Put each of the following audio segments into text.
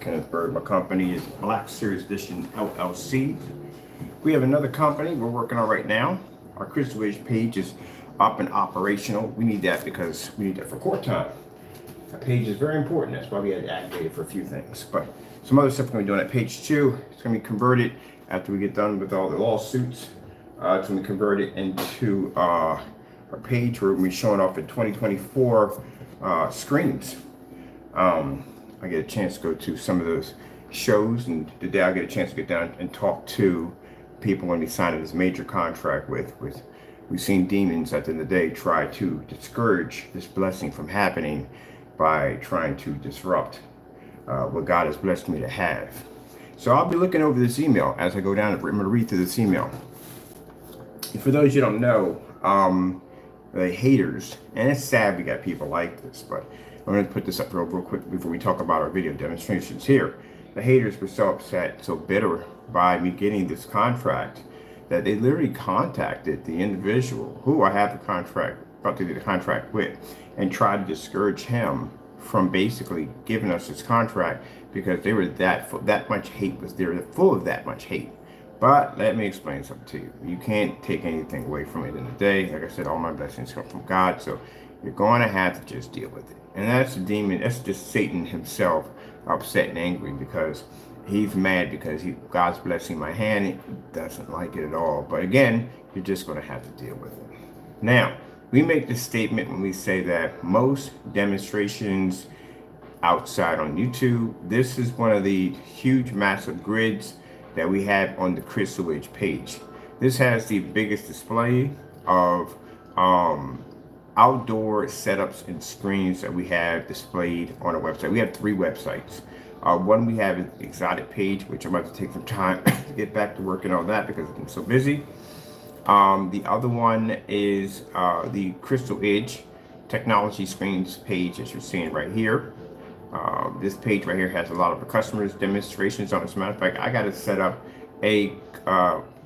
Kenneth Bird. My company is Black Series Edition LLC. We have another company we're working on right now. Our Crystal Edge page is up and operational. We need that because we need that for court time. That page is very important. That's why we had to activate it for a few things. But some other stuff we're going to be doing at page 2. It's going to be converted after we get done with all the lawsuits. It's going to be converted into our page where we're going to be showing off the 2024 screens. I get a chance to go to some of those shows, and today I'll get a chance to get down and talk to people when we sign this major contract with. We've seen demons at the end of the day try to discourage this blessing from happening by trying to disrupt what God has blessed me to have. So I'll be looking over this email as I go down. I'm going to read through this email. And for those you don't know, the haters, and it's sad we got people like this, but I'm going to put this up real quick before we talk about our video demonstrations here. The haters were so upset, so bitter by me getting this contract that they literally contacted the individual who I have the contract, about to do the contract with, and tried to discourage him from basically giving us this contract because they were that much hate was there, full of that much hate. But let me explain something to you. You can't take anything away from it in the day. Like I said, all my blessings come from God, so you're going to have to just deal with it. And that's the demon, that's just Satan himself upset and angry because he's mad because God's blessing my hand. He doesn't like it at all. But again, you're just going to have to deal with it. Now, we make this statement when we say that most demonstrations outside on YouTube, this is one of the huge, massive grids that we have on the Crystal Edge page. This has the biggest display of outdoor setups and screens that we have displayed on our website. We have 3 websites. One, we have an exotic page, which I'm about to take some time to get back to working on that because I'm so busy. The other one is the Crystal Edge technology screens page, as you're seeing right here. This page right here has a lot of the customers demonstrations on it. As a matter of fact, I got to set up a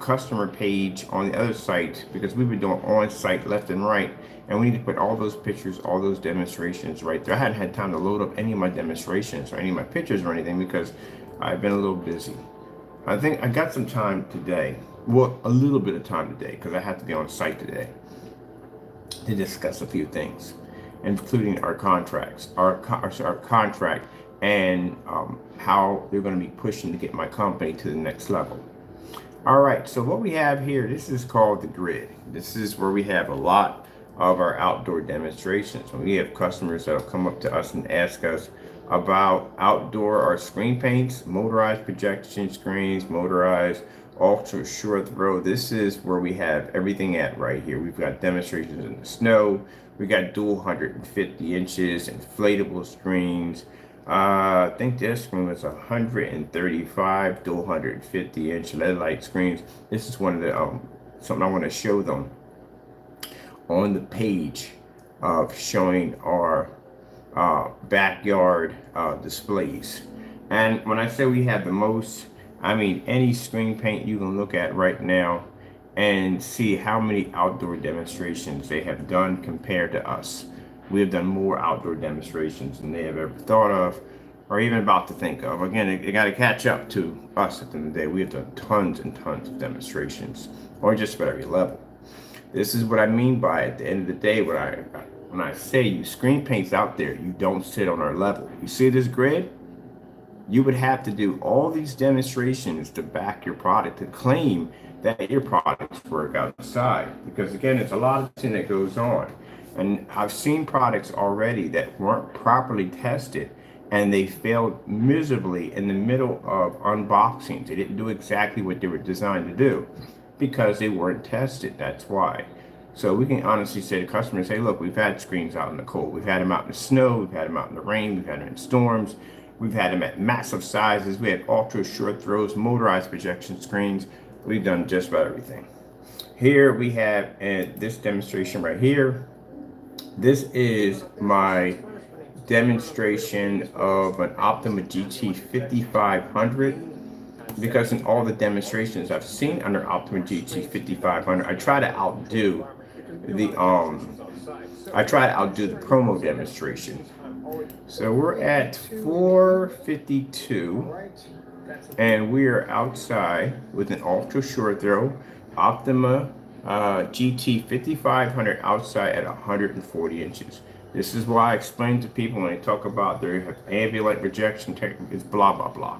customer page on the other site because we've been doing on-site left and right, and we need to put all those pictures, all those demonstrations right there. I hadn't had time to load up any of my demonstrations or any of my pictures or anything because I've been a little busy. I think I got some time today, well, a little bit of time today because I have to be on site today to discuss a few things, including our contracts, our contract, and how they're going to be pushing to get my company to the next level. All right, so what we have here, this is called the grid. This is where we have a lot of our outdoor demonstrations. When we have customers that'll come up to us and ask us about outdoor or screen paints, motorized projection screens, motorized ultra short throw. This is where we have everything at right here. We've got demonstrations in the snow. We got dual 150 inches inflatable screens. I think this screen was 135 dual 150 inch LED light screens. This is one of the something I want to show them on the page of showing our backyard displays. And when I say we have the most, I mean any screen paint you can look at right now and see how many outdoor demonstrations they have done compared to us. We have done more outdoor demonstrations than they have ever thought of or even about to think of. Again, they got to catch up to us at the end of the day. We have done tons and tons of demonstrations, or just about every level. This is what I mean by at the end of the day, when I say you screen paints out there, you don't sit on our level. You see this grid? You would have to do all these demonstrations to back your product, to claim that your products work outside. Because again, it's a lot of thing that goes on. And I've seen products already that weren't properly tested and they failed miserably in the middle of unboxings. They didn't do exactly what they were designed to do because they weren't tested. That's why. So we can honestly say to customers, hey, look, we've had screens out in the cold. We've had them out in the snow. We've had them out in the rain. We've had them in storms. We've had them at massive sizes. We had ultra short throws, motorized projection screens. We've done just about everything. Here we have this demonstration right here. This is my demonstration of an Optima GT 5500 because in all the demonstrations I've seen under Optima GT 5500, I try to outdo the promo demonstration. So we're at 4:52, and we are outside with an ultra short throw Optima GT 5500 outside at 140 inches. This is why I explain to people when they talk about their ambient projection technique is blah blah blah.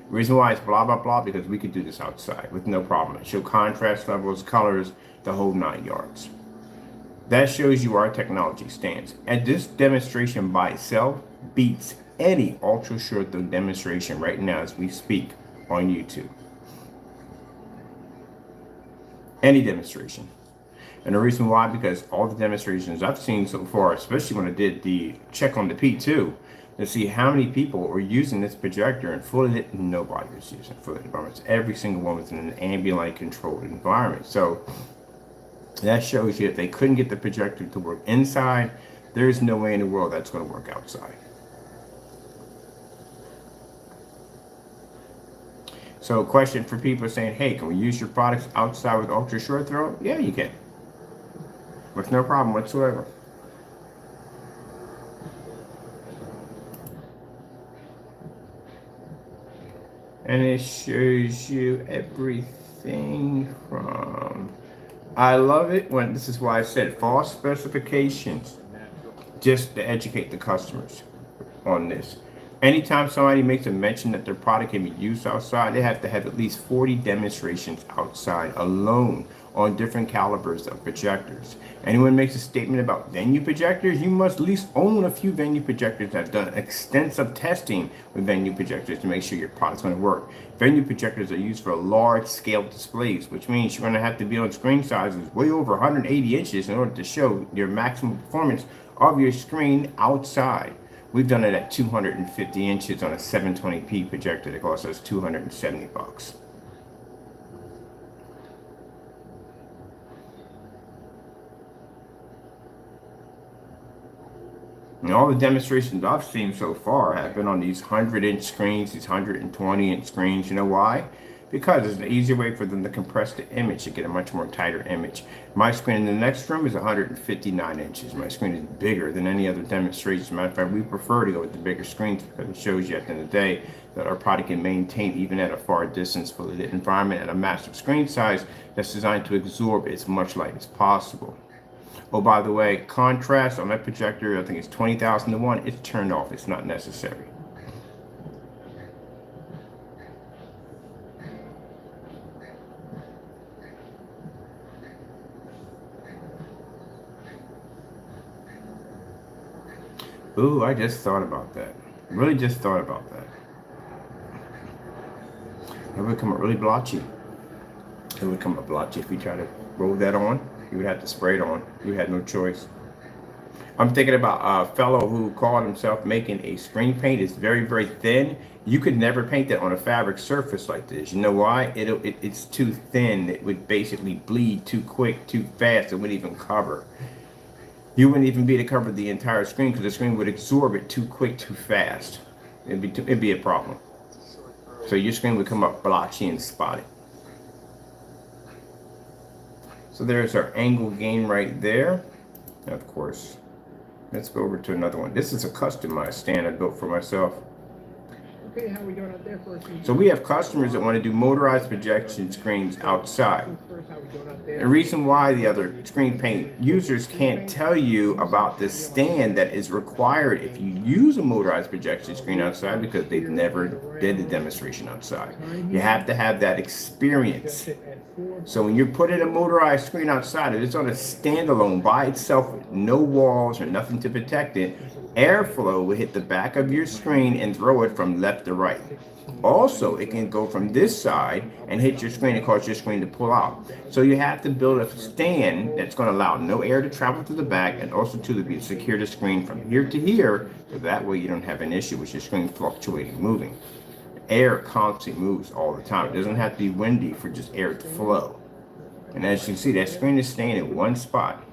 The reason why it's blah blah blah because we could do this outside with no problem. Show contrast levels, colors, the whole 9 yards. That shows you our technology stands. And this demonstration by itself beats any ultra short throw demonstration right now as we speak on YouTube. Any demonstration. And the reason why, because all the demonstrations I've seen so far, especially when I did the check on the P2, to see how many people are using this projector and fully lit, nobody was using fully lit environments. Every single one was in an ambient light controlled environment. So that shows you if they couldn't get the projector to work inside, there's no way in the world that's going to work outside. So a question for people saying, hey, can we use your products outside with ultra short throw? Yeah, you can. With no problem whatsoever. And it shows you everything from, I love it when, this is why I said false specifications, just to educate the customers on this. Anytime somebody makes a mention that their product can be used outside, they have to have at least 40 demonstrations outside alone on different calibers of projectors. Anyone makes a statement about venue projectors, you must at least own a few venue projectors that have done extensive testing with venue projectors to make sure your product's going to work. Venue projectors are used for large scale displays, which means you're going to have to be on screen sizes way over 180 inches in order to show your maximum performance of your screen outside. We've done it at 250 inches on a 720p projector that costs us $270. And all the demonstrations I've seen so far have been on these 100-inch screens, these 120-inch screens. You know why? Because it's an easier way for them to compress the image to get a much more tighter image. My screen in the next room is 159 inches. My screen is bigger than any other demonstration. As a matter of fact, we prefer to go with the bigger screens because it shows you at the end of the day that our product can maintain even at a far distance for the environment at a massive screen size that's designed to absorb as much light as possible. Oh, by the way, contrast on that projector, I think it's 20,000 to 1. It's turned off. It's not necessary. Ooh, I just thought about that. Really just thought about that. It would come up really blotchy. It would come up blotchy if we try to roll that on. You would have to spray it on. You had no choice. I'm thinking about a fellow who called himself making a screen paint. It's very, very thin. You could never paint that on a fabric surface like this. You know why? It's too thin. It would basically bleed too quick, too fast. It wouldn't even cover. You wouldn't even be able to cover the entire screen because the screen would absorb it too quick, too fast. It'd be a problem. So your screen would come up blotchy and spotty. So there's our angle gain right there. And of course, let's go over to another one. This is a customized stand I built for myself. Okay, how we doing out there first? So we have customers that want to do motorized projection screens outside. The reason why the other screen paint users can't tell you about the stand that is required if you use a motorized projection screen outside because they've never did the demonstration outside. You have to have that experience. So when you're putting a motorized screen outside, if it's on a standalone by itself with no walls or nothing to protect it, airflow will hit the back of your screen and throw it from left to right. Also, it can go from this side and hit your screen and cause your screen to pull out. So you have to build a stand that's going to allow no air to travel to the back and also to be secure the screen from here to here, so that way you don't have an issue with your screen fluctuating, moving. Air constantly moves all the time. It doesn't have to be windy for just air to flow. And as you can see, that screen is staying in one spot.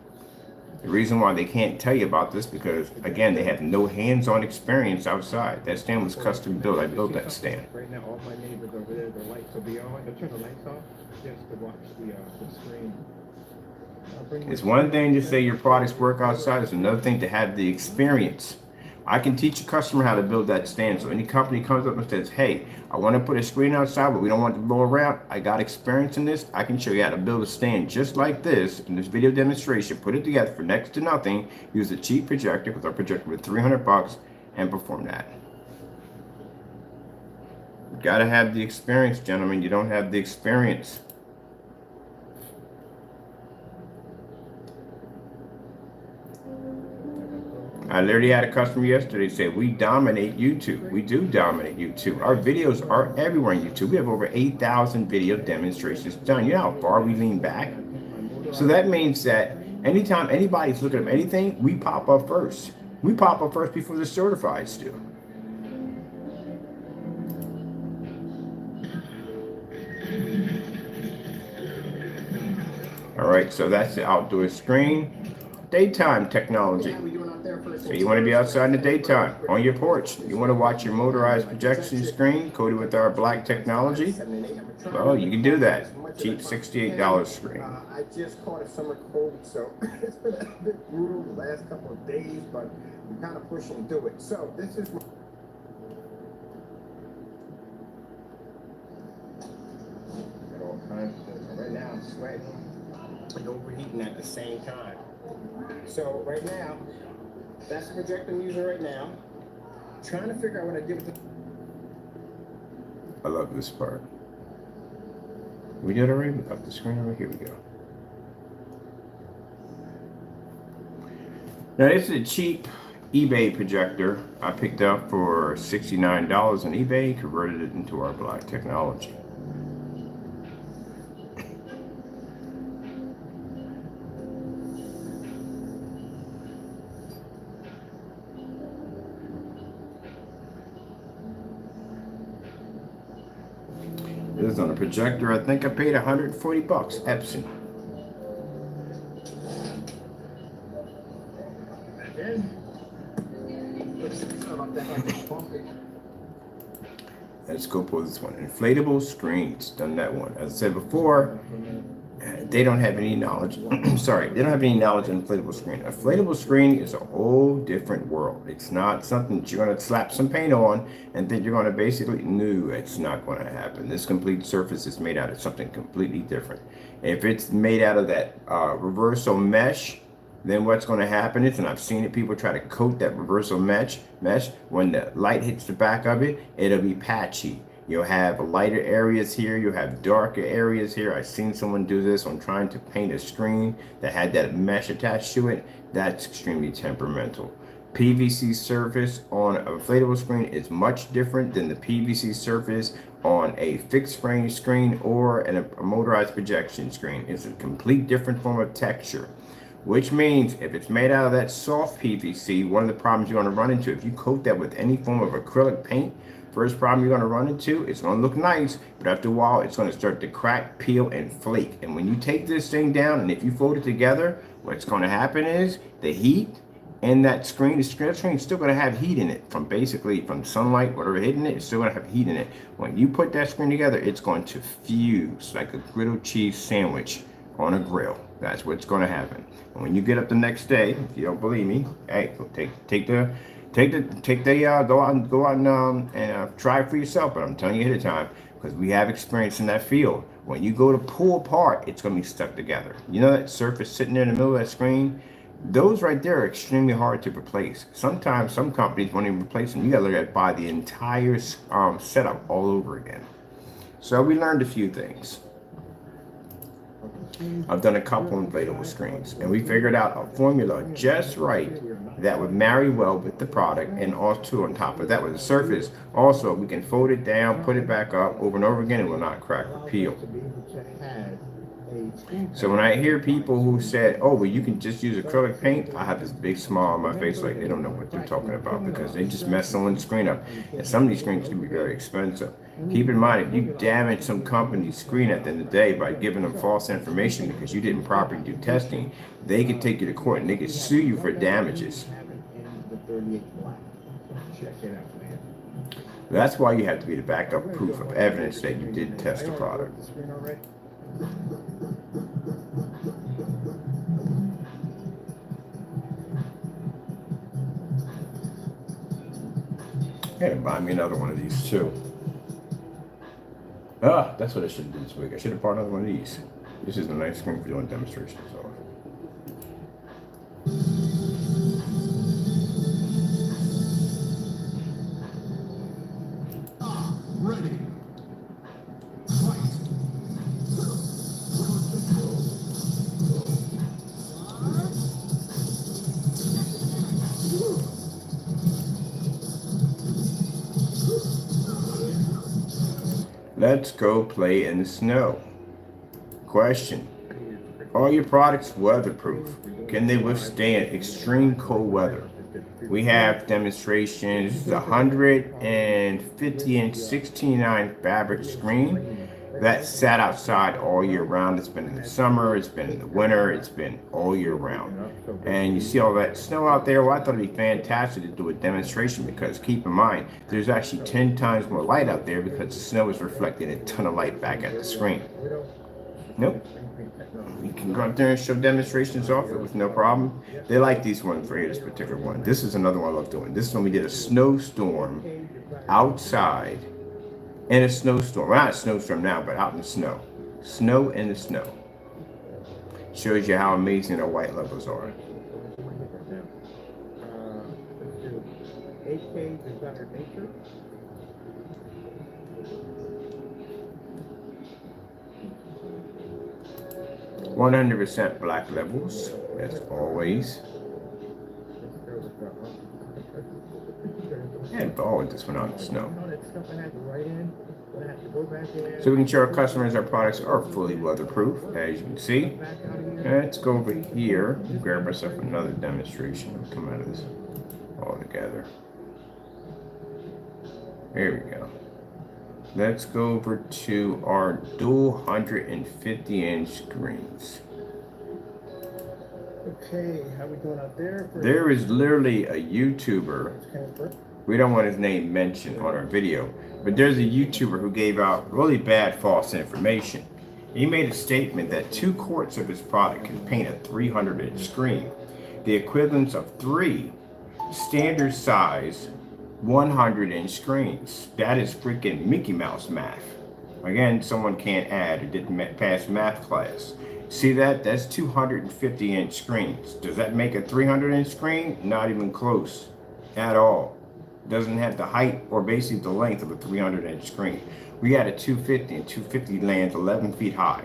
The reason why they can't tell you about this because, again, they have no hands-on experience outside. That stand was custom built. I built that stand. Right now, all my neighbors over there, the lights will be on. They'll turn the lights off just to watch the screen. It's one thing to say your products work outside. It's another thing to have the experience. I can teach a customer how to build that stand. So any company comes up and says, hey, I want to put a screen outside, but we don't want it to blow around. I got experience in this. I can show you how to build a stand just like this in this video demonstration. Put it together for next to nothing. Use a cheap projector with our projector with $300 and perform that. You got to have the experience, gentlemen. You don't have the experience. I literally had a customer yesterday say, we dominate YouTube. We do dominate YouTube. Our videos are everywhere on YouTube. We have over 8,000 video demonstrations done. You know how far we lean back? So that means that anytime anybody's looking at anything, we pop up first. We pop up first before the certifieds do. All right, so that's the outdoor screen. Daytime technology. So you want to be outside in the daytime, on your porch. You want to watch your motorized projection screen coated with our black technology? Well, you can do that. Cheap $68 screen. I just caught a summer cold, so it's been a bit brutal the last couple of days, but I'm kind of pushing through it. So this is got all kinds of things. Right now I'm sweating and overheating at the same time. So right now, that's the projector I'm using right now. Trying to figure out what I did with the... I love this part. We did already? Up the screen over here we go. Now this is a cheap eBay projector I picked up for $69 on eBay, converted it into our black technology. This is on a projector. I think I paid $140, Epson. Let's go pull this one. Inflatable screens. Done that one. As I said before, they don't have any knowledge. Sorry, they don't have any knowledge on inflatable screen. A inflatable screen is a whole different world. It's not something that you're going to slap some paint on and think you're going to basically, no, it's not going to happen. This complete surface is made out of something completely different. If it's made out of that reversal mesh, then what's going to happen is, and I've seen it, people try to coat that reversal mesh, when the light hits the back of it, it'll be patchy. You'll have lighter areas here, you'll have darker areas here. I've seen someone do this on trying to paint a screen that had that mesh attached to it. That's extremely temperamental. PVC surface on an inflatable screen is much different than the PVC surface on a fixed frame screen or a motorized projection screen. It's a complete different form of texture. Which means if it's made out of that soft PVC, one of the problems you're going to run into, if you coat that with any form of acrylic paint, first problem you're going to run into, it's going to look nice, but after a while, it's going to start to crack, peel, and flake. And when you take this thing down, and if you fold it together, what's going to happen is the heat in that screen, the screen is still going to have heat in it from sunlight, whatever hitting it, it's still going to have heat in it. When you put that screen together, it's going to fuse like a grilled cheese sandwich on a grill. That's what's going to happen. And when you get up the next day, if you don't believe me, hey, go out and try it for yourself. But I'm telling you ahead of time, because we have experience in that field. When you go to pull apart, it's going to be stuck together. You know that surface sitting there in the middle of that screen? Those right there are extremely hard to replace. Sometimes some companies won't even replace them. You got to look at buy the entire setup all over again. So we learned a few things. I've done a couple inflatable screens, and we figured out a formula just right that would marry well with the product, and also on top of that with the surface. Also, we can fold it down, put it back up over and over again, it will not crack or peel. So when I hear people who said, oh, well, you can just use acrylic paint, I have this big smile on my face like they don't know what they're talking about, because they just mess someone's screen up. And some of these screens can be very expensive. Keep in mind, if you damage some company's screen at the end of the day by giving them false information because you didn't properly do testing, they could take you to court and they could sue you for damages. That's why you have to be the backup proof of evidence that you did test the product. gotta buy me another one of these too. Ah, that's what I should do this week. I should have bought another one of these. This is a nice screen for doing demonstrations. So. Ready. Fight. Let's go play in the snow. Question. Are your products weatherproof? Can they withstand extreme cold weather? We have demonstrations, 150 inch 16:9 fabric screen that sat outside all year round. It's been in the summer, it's been in the winter, it's been all year round. And you see all that snow out there. Well, I thought it'd be fantastic to do a demonstration because keep in mind, there's actually 10 times more light out there because the snow is reflecting a ton of light back at the screen. Nope. You can go out there and show demonstrations off it with no problem. They like these ones for here, this particular one. This is another one I love doing. This is when we did a snowstorm outside in a snowstorm. Well, not a snowstorm now, but out in the snow. Snow in the snow. Shows you how amazing our white levels are. AK Desired Nature. 100% black levels, as always. And ball with this one on the snow. So we can show our customers our products are fully weatherproof, as you can see. Let's go over here, grab myself another demonstration. I'll come out of this all together. There we go. Let's go over to our dual 150 inch screens. Okay, how we doing out there? There is literally a YouTuber. We don't want his name mentioned on our video, but there's a YouTuber who gave out really bad false information. He made a statement that 2 quarts of his product can paint a 300 inch screen, the equivalent of 3 standard size 100 inch screens. That is freaking Mickey Mouse math. Again, someone can't add or didn't pass math class. See that? That's 250 inch screens. Does that make a 300 inch screen? Not even close at all. Doesn't have the height or basically the length of a 300 inch screen. We got a 250 and 250 lands 11 feet high.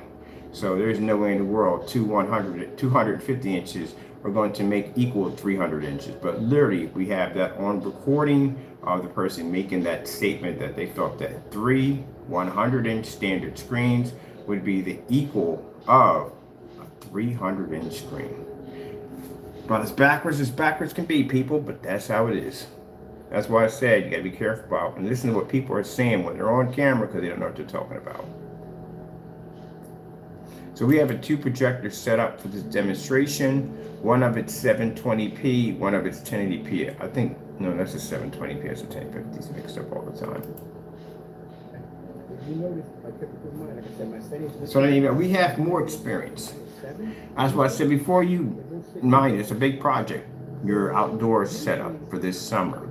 So there's no way in the world 250 inches are going to make equal 300 inches. But literally we have that on recording of the person making that statement that they felt that 3 100 inch standard screens would be the equal of a 300 inch screen. But as backwards can be, people, but that's how it is. That's why I said you gotta be careful about and listen to what people are saying when they're on camera because they don't know what they're talking about. So we have a 2 projectors set up for this demonstration. One of it's 720p, one of it's 1080p. I think, no, that's a 720p, that's a 1050. These mixed up all the time. So we have more experience. That's why I said before you mind, it's a big project. Your outdoor setup for this summer,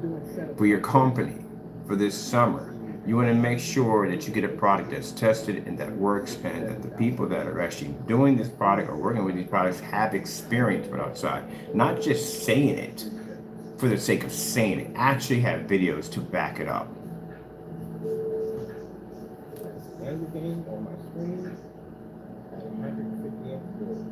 for your company for this summer. You want to make sure that you get a product that's tested and that works, and that the people that are actually doing this product or working with these products have experience with outside. Not just saying it for the sake of saying it, actually have videos to back it up. And the game on my screen at 150 inch board.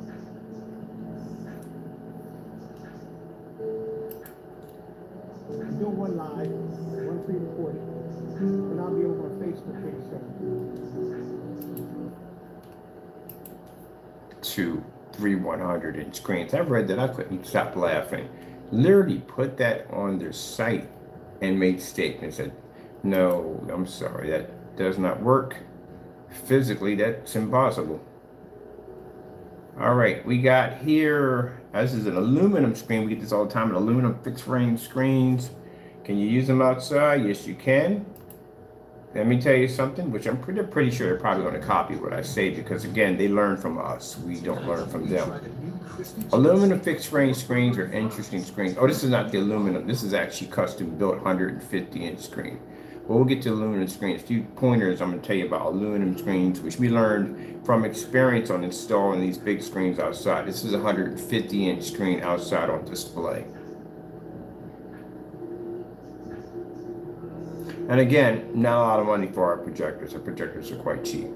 I'm doing one live, one pre-recorded, and I'll be over on Facebook pretty soon. 2, 3 100 inch screens. I read that, I couldn't stop laughing. Literally put that on their site and made statements that, no, I'm sorry, that does not work. Physically, that's impossible. All right, we got here, this is an aluminum screen. We get this all the time, aluminum fixed frame screens. Can you use them outside? Yes, you can. let me tell you something, which I'm pretty sure they're probably going to copy what I say because, again, they learn from us. We don't learn from them. Aluminum fixed frame screens are interesting screens. Oh, this is not the aluminum. This is actually custom built 150-inch screen. But we'll get to aluminum screens. A few pointers I'm going to tell you about aluminum screens, which we learned from experience on installing these big screens outside. This is a 150-inch screen outside on display. And again, not a lot of money for our projectors. Our projectors are quite cheap.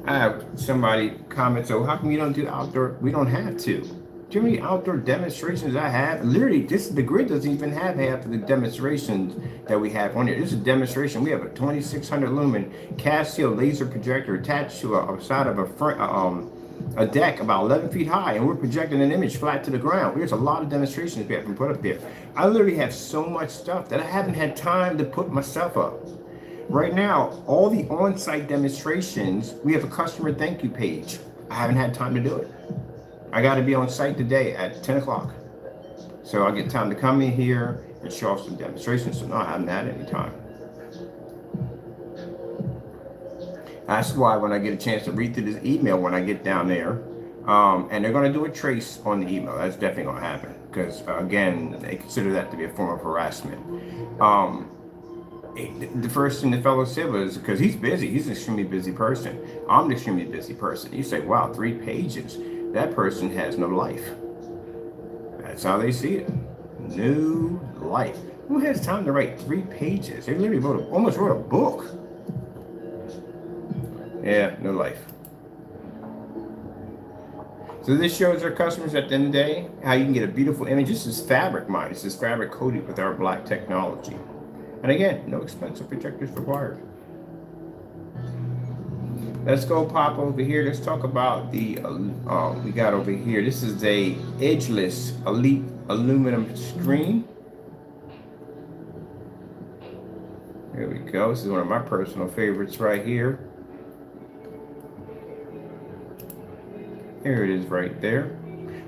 I have somebody comment, so how come you don't do outdoor? We don't have to. Too many outdoor demonstrations I have. Literally, the grid doesn't even have half of the demonstrations that we have on here. This is a demonstration. We have a 2600 lumen Casio laser projector attached to a side of a deck about 11 feet high, and we're projecting an image flat to the ground. There's a lot of demonstrations we haven't put up there. I literally have so much stuff that I haven't had time to put myself up. Right now, all the on-site demonstrations, we have a customer thank you page. I haven't had time to do it. I got to be on site today at 10 o'clock. So I get time to come in here and show off some demonstrations. So no, I haven't had any time. That's why when I get a chance to read through this email when I get down there, and they're going to do a trace on the email. That's definitely going to happen because, again, they consider that to be a form of harassment. The first thing the fellow said was, because he's busy, he's an extremely busy person. I'm an extremely busy person. You say, wow, 3 pages. That person has no life. That's how they see it. No life. Who has time to write 3 pages? They literally almost wrote a book. Yeah, no life. So this shows our customers at the end of the day how you can get a beautiful image. This is fabric, mind. This is fabric coated with our black technology. And again, no expensive projectors required. Let's go pop over here. Let's talk about the, we got over here. This is a edgeless elite aluminum screen. Here we go. This is one of my personal favorites right here. Here it is right there.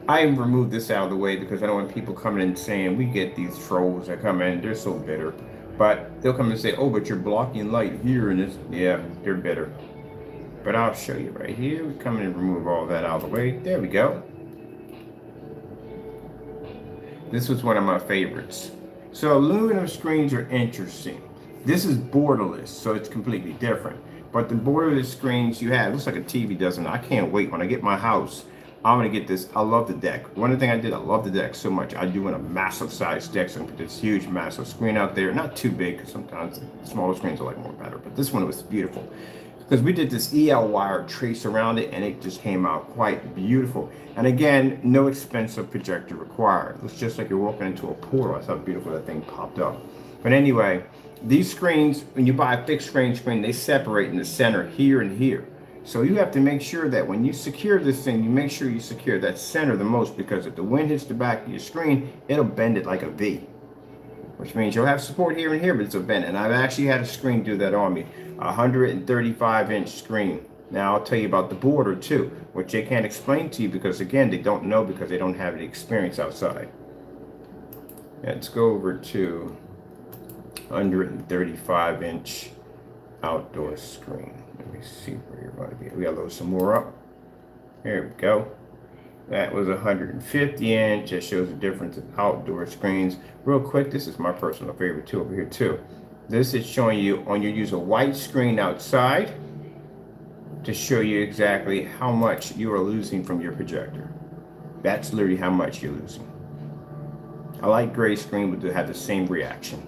I even removed this out of the way because I don't want people coming in saying, we get these trolls that come in, they're so bitter. But they'll come and say, oh, but you're blocking light here and this. Yeah, they're bitter. But I'll show you right here. We come in and remove all that out of the way. There we go. This was one of my favorites. So aluminum screens are interesting. This is borderless, so it's completely different. But the borderless screens you have, looks like a TV, doesn't it? I can't wait. When I get my house, I'm gonna get this. I love the deck. One thing I did, I love the deck so much. I do want a massive size deck, so I put this huge, massive screen out there. Not too big, because sometimes smaller screens are like more better. But this one was beautiful. Because we did this EL wire trace around it, and it just came out quite beautiful. And again, no expensive projector required. It's just like you're walking into a portal. That's how beautiful that thing popped up. But anyway, these screens, when you buy a fixed screen, they separate in the center here and here. So you have to make sure that when you secure this thing, you make sure you secure that center the most, because if the wind hits the back of your screen, it'll bend it like a V. Which means you'll have support here and here, but it's a bend. And I've actually had a screen do that on me. A 135-inch screen. Now I'll tell you about the border too, which they can't explain to you because, again, they don't know because they don't have the experience outside. Let's go over to 135-inch outdoor screen. Let me see where you're going to be. We got to load some more up. Here we go. That was 150-inch. That shows the difference of outdoor screens. Real quick, this is my personal favorite too over here too. This is showing you on you use a white screen outside to show you exactly how much you are losing from your projector. That's literally how much you're losing. A light gray screen would have the same reaction.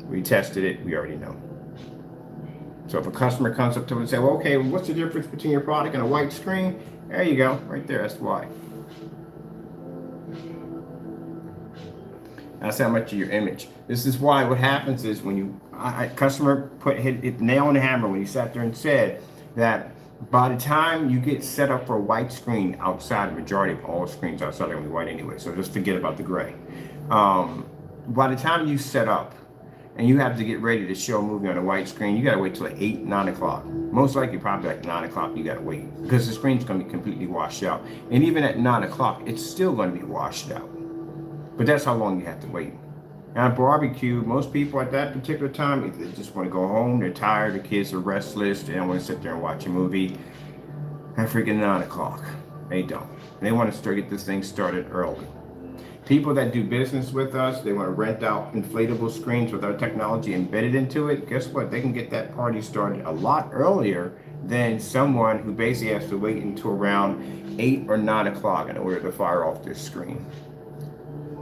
We tested it, we already know. So if a customer comes up to us and says, well, okay, what's the difference between your product and a white screen? There you go, right there, that's why. That's how much of your image. This is why what happens is when you, customer hit nail on the hammer when he sat there and said that by the time you get set up for a white screen outside, the majority of all screens outside are gonna be white anyway, so just forget about the gray. By the time you set up, and you have to get ready to show a movie on a white screen, you gotta wait till like 8, 9 o'clock. Most likely probably like 9 o'clock you gotta wait because the screen's gonna be completely washed out. And even at 9 o'clock, it's still gonna be washed out. But that's how long you have to wait. Now barbecue, most people at that particular time, they just wanna go home, they're tired, the kids are restless, they don't wanna sit there and watch a movie at freaking 9 o'clock. They don't. They wanna get this thing started early. People that do business with us, they want to rent out inflatable screens with our technology embedded into it. Guess what? They can get that party started a lot earlier than someone who basically has to wait until around 8 or 9 o'clock in order to fire off their screen.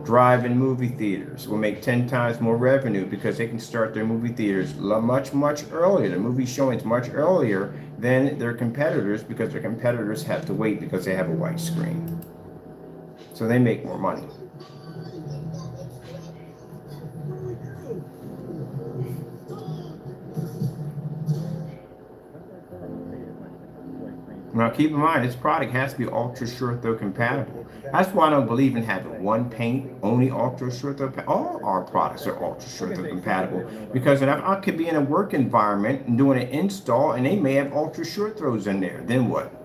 Drive-in movie theaters will make 10 times more revenue because they can start their movie theaters much, much earlier. The movie showings much earlier than their competitors because their competitors have to wait because they have a white screen. So they make more money. Now keep in mind, this product has to be ultra short throw compatible. That's why I don't believe in having one paint, only ultra short throw. All our products are ultra short throw compatible because I could be in a work environment and doing an install and they may have ultra short throws in there. Then what?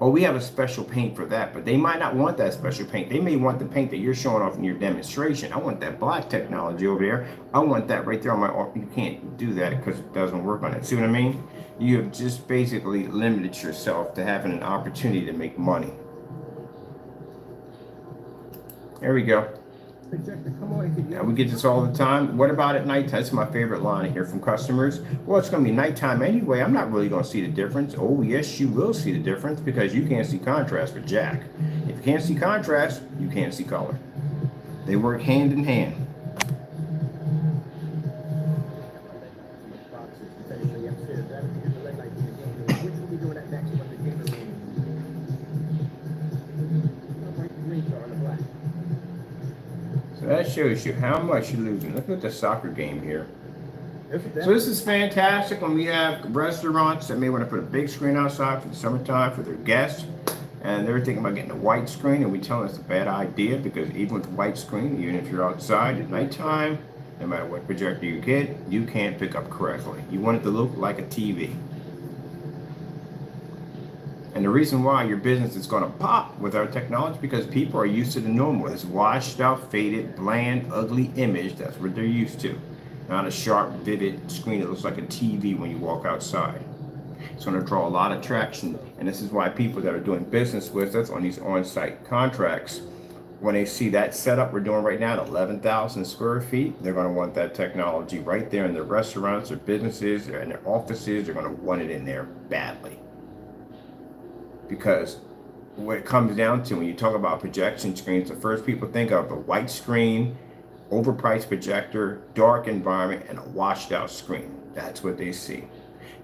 Oh, we have a special paint for that, but they might not want that special paint. They may want the paint that you're showing off in your demonstration. I want that black technology over there. I want that right there on my, you can't do that because it doesn't work on it. See what I mean? You have just basically limited yourself to having an opportunity to make money. There we go. Now we get this all the time. What about at night? That's my favorite line I hear from customers. Well, it's going to be nighttime anyway. I'm not really going to see the difference. Oh, yes, you will see the difference because you can't see contrast with Jack. If you can't see contrast, you can't see color. They work hand in hand. So that shows you how much you're losing. Look at the soccer game here. So this is fantastic when we have restaurants that may want to put a big screen outside for the summertime for their guests. And they're thinking about getting a white screen, and we tell them it's a bad idea because even with the white screen, even if you're outside at nighttime, no matter what projector you get, you can't pick up correctly. You want it to look like a TV. And the reason why your business is going to pop with our technology because people are used to the normal. This washed out, faded, bland, ugly image. That's what they're used to. Not a sharp, vivid screen that looks like a TV when you walk outside. It's going to draw a lot of traction. And this is why people that are doing business with us on these on-site contracts, when they see that setup we're doing right now at 11,000 square feet, they're going to want that technology right there in their restaurants, their businesses, and their offices. They're going to want it in there badly. Because what it comes down to when you talk about projection screens, the first people think of a white screen, overpriced projector, dark environment, and a washed out screen. That's what they see.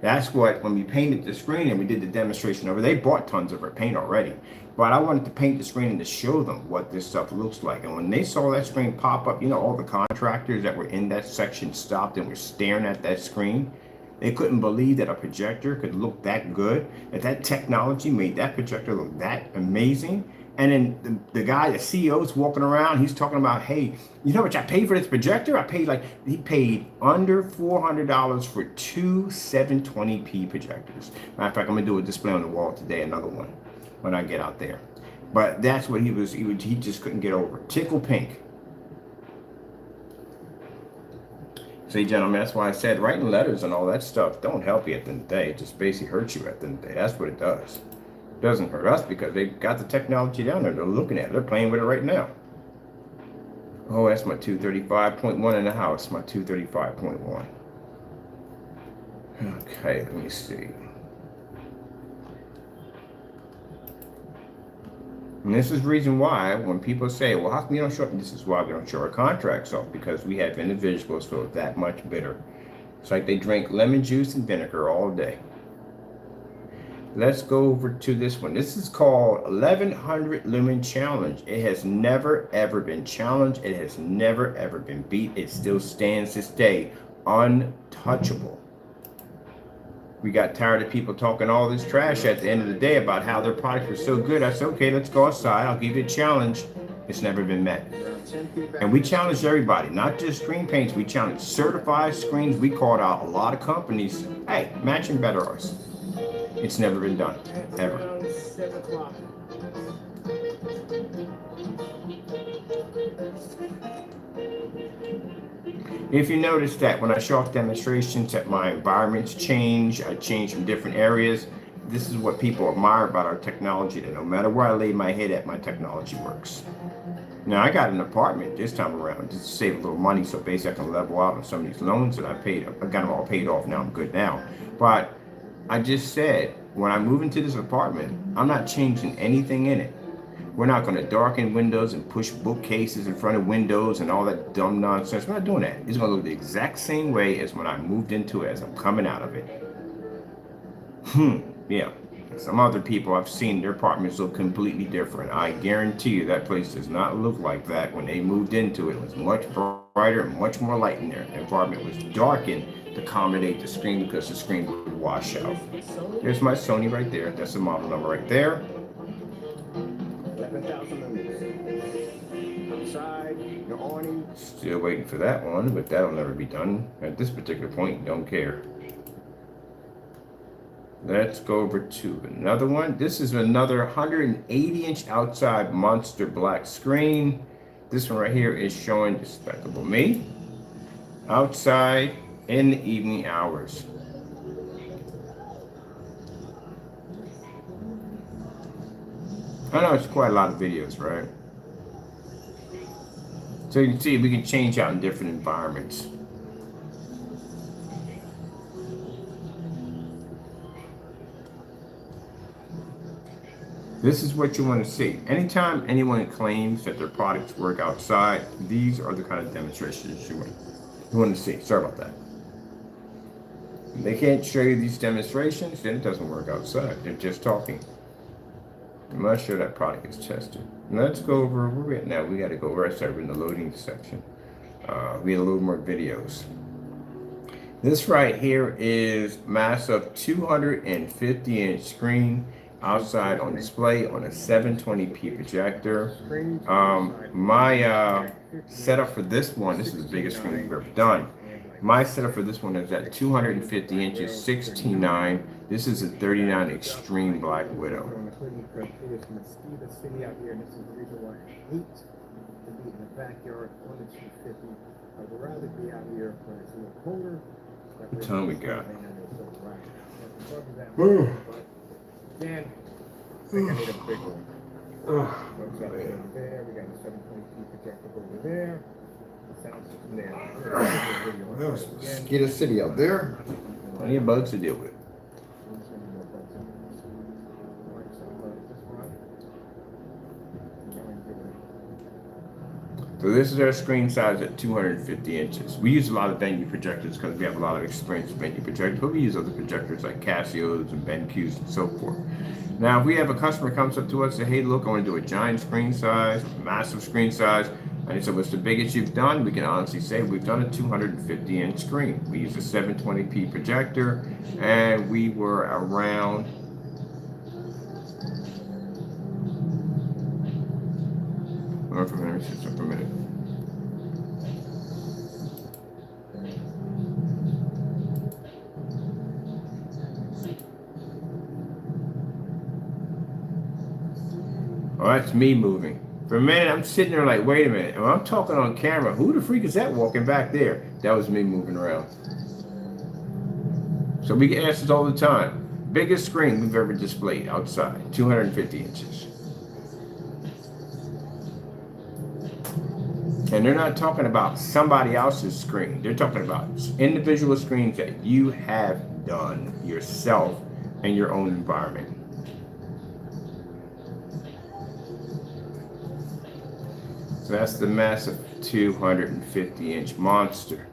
That's what, when we painted the screen and we did the demonstration over, they bought tons of our paint already. But I wanted to paint the screen and to show them what this stuff looks like. And when they saw that screen pop up, you know, all the contractors that were in that section stopped and were staring at that screen. They couldn't believe that a projector could look that good, that technology made that projector look that amazing. And then the guy, the CEO's walking around, he's talking about, hey, you know what I paid for this projector? He paid under $400 for two 720p projectors. Matter of fact, I'm gonna do a display on the wall today, another one, when I get out there. But that's what he just couldn't get over. Tickle pink. See, gentlemen, that's why I said writing letters and all that stuff don't help you at the end of the day. It just basically hurts you at the end of the day. That's what it does. It doesn't hurt us because they've got the technology down there. They're looking at it. They're playing with it right now. Oh, that's my 235.1 in the house. My 235.1. Okay, let me see. And this is the reason why when people say, well, how come you don't show up? This is why we don't show our contracts off, because we have individuals who are that much bitter. It's like they drink lemon juice and vinegar all day. Let's go over to this one. This is called 1100 Lumen Challenge. It has never, ever been challenged. It has never, ever been beat. It still stands this day untouchable. We got tired of people talking all this trash at the end of the day about how their products were so good. I said, okay, let's go outside. I'll give you a challenge. It's never been met. Around 10 feet back. And we challenged everybody, not just screen paints. We challenged certified screens. We called out a lot of companies. Hey, matching better ours. It's never been done, It's ever. around 7 o'clock. If you notice that when I show off demonstrations that my environments change, I change from different areas, this is what people admire about our technology, that no matter where I lay my head at, my technology works. Now, I got an apartment this time around just to save a little money, so basically I can level out on some of these loans that I paid. I got them all paid off now, I'm good now. But I just said, when I move into this apartment, I'm not changing anything in it. We're not going to darken windows and push bookcases in front of windows and all that dumb nonsense. We're not doing that. It's going to look the exact same way as when I moved into it, as I'm coming out of it. Yeah. Some other people I've seen, their apartments look completely different. I guarantee you that place does not look like that when they moved into it. It was much brighter and much more light in there. The apartment was darkened to accommodate the screen because the screen would wash out. There's my Sony right there. That's the model number right there. 11,000 lumens. Outside, the awning. Still waiting for that one, but that'll never be done at this particular point. Don't care. Let's go over to another one. This is another 180-inch outside monster black screen. This one right here is showing Despicable Me outside in the evening hours. I know it's quite a lot of videos, right? So you can see we can change out in different environments. This is what you want to see. Anytime anyone claims that their products work outside, these are the kind of demonstrations you want to see. Sorry about that. If they can't show you these demonstrations, then it doesn't work outside. They're just talking. You must show that product is tested. Let's go over where we're at now. We got to go right side in the loading section. We had a little more videos. This right here is massive 250-inch screen outside on display on a 720p projector. My setup for this one, this is the biggest screen we've ever done. My setup for this one is at 250 inches, 16:9. This is a 39 Extreme Black Widow. It is mosquito city out here, and this is the reason why I hate to be in the backyard on the 250. I would rather be out here when it's a little colder. What time we got? Dan, I think I need a big one. What's up there? We got a 720p projector over there. Sound system there. Mosquito City out there. Plenty of bugs to deal with. So this is our screen size at 250 inches. We use a lot of venue projectors because we have a lot of experience with venue projectors, but we use other projectors like Casios and BenQs and so forth. Now, if we have a customer comes up to us and say, hey, look, I want to do a giant screen size, massive screen size, and they said, what's the biggest you've done? We can honestly say we've done a 250-inch screen. We use a 720p projector, and we were around for a minute. Oh, that's me moving. For a minute, I'm sitting there like, wait a minute. When I'm talking on camera, who the freak is that walking back there? That was me moving around. So we get asked this all the time. Biggest screen we've ever displayed outside, 250 inches. And they're not talking about somebody else's screen. They're talking about individual screens that you have done yourself in your own environment. So that's the massive 250-inch monster.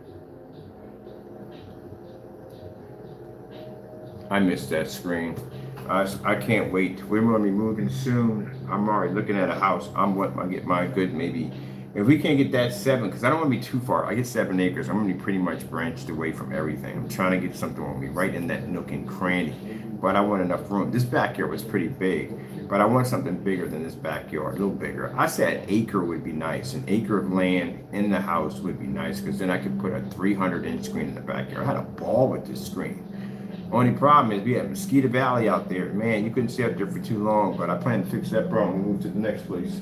I missed that screen. I can't wait. We're going to be moving soon. I'm already looking at a house. I'm wanting to get my good maybe. If we can't get that 7, because I don't want to be too far. I get 7 acres. I'm going to be pretty much branched away from everything. I'm trying to get something on me right in that nook and cranny. But I want enough room. This backyard was pretty big. But I want something bigger than this backyard, a little bigger. I said an acre would be nice. An acre of land in the house would be nice because then I could put a 300-inch screen in the backyard. I had a ball with this screen. Only problem is we have Mosquito Valley out there. Man, you couldn't stay up there for too long, but I plan to fix that problem and move to the next place.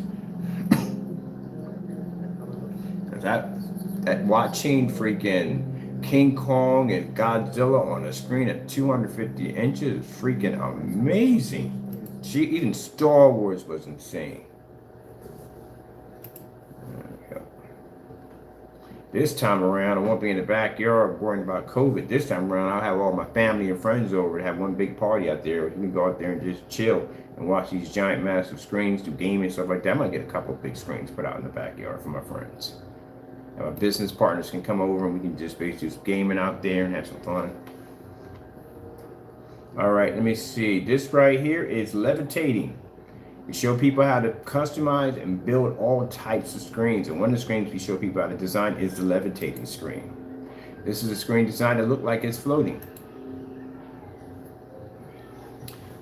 that watching freaking King Kong and Godzilla on a screen at 250 inches is freaking amazing. Even Star Wars was insane. This time around, I won't be in the backyard worrying about COVID. This time around, I'll have all my family and friends over to have one big party out there. We can go out there and just chill and watch these giant, massive screens, do gaming and stuff like that. I might get a couple of big screens put out in the backyard for my friends. And my business partners can come over and we can just basically do gaming out there and have some fun. All right, let me see. This right here is levitating. We show people how to customize and build all types of screens. And one of the screens we show people how to design is the levitating screen. This is a screen designed to look like it's floating.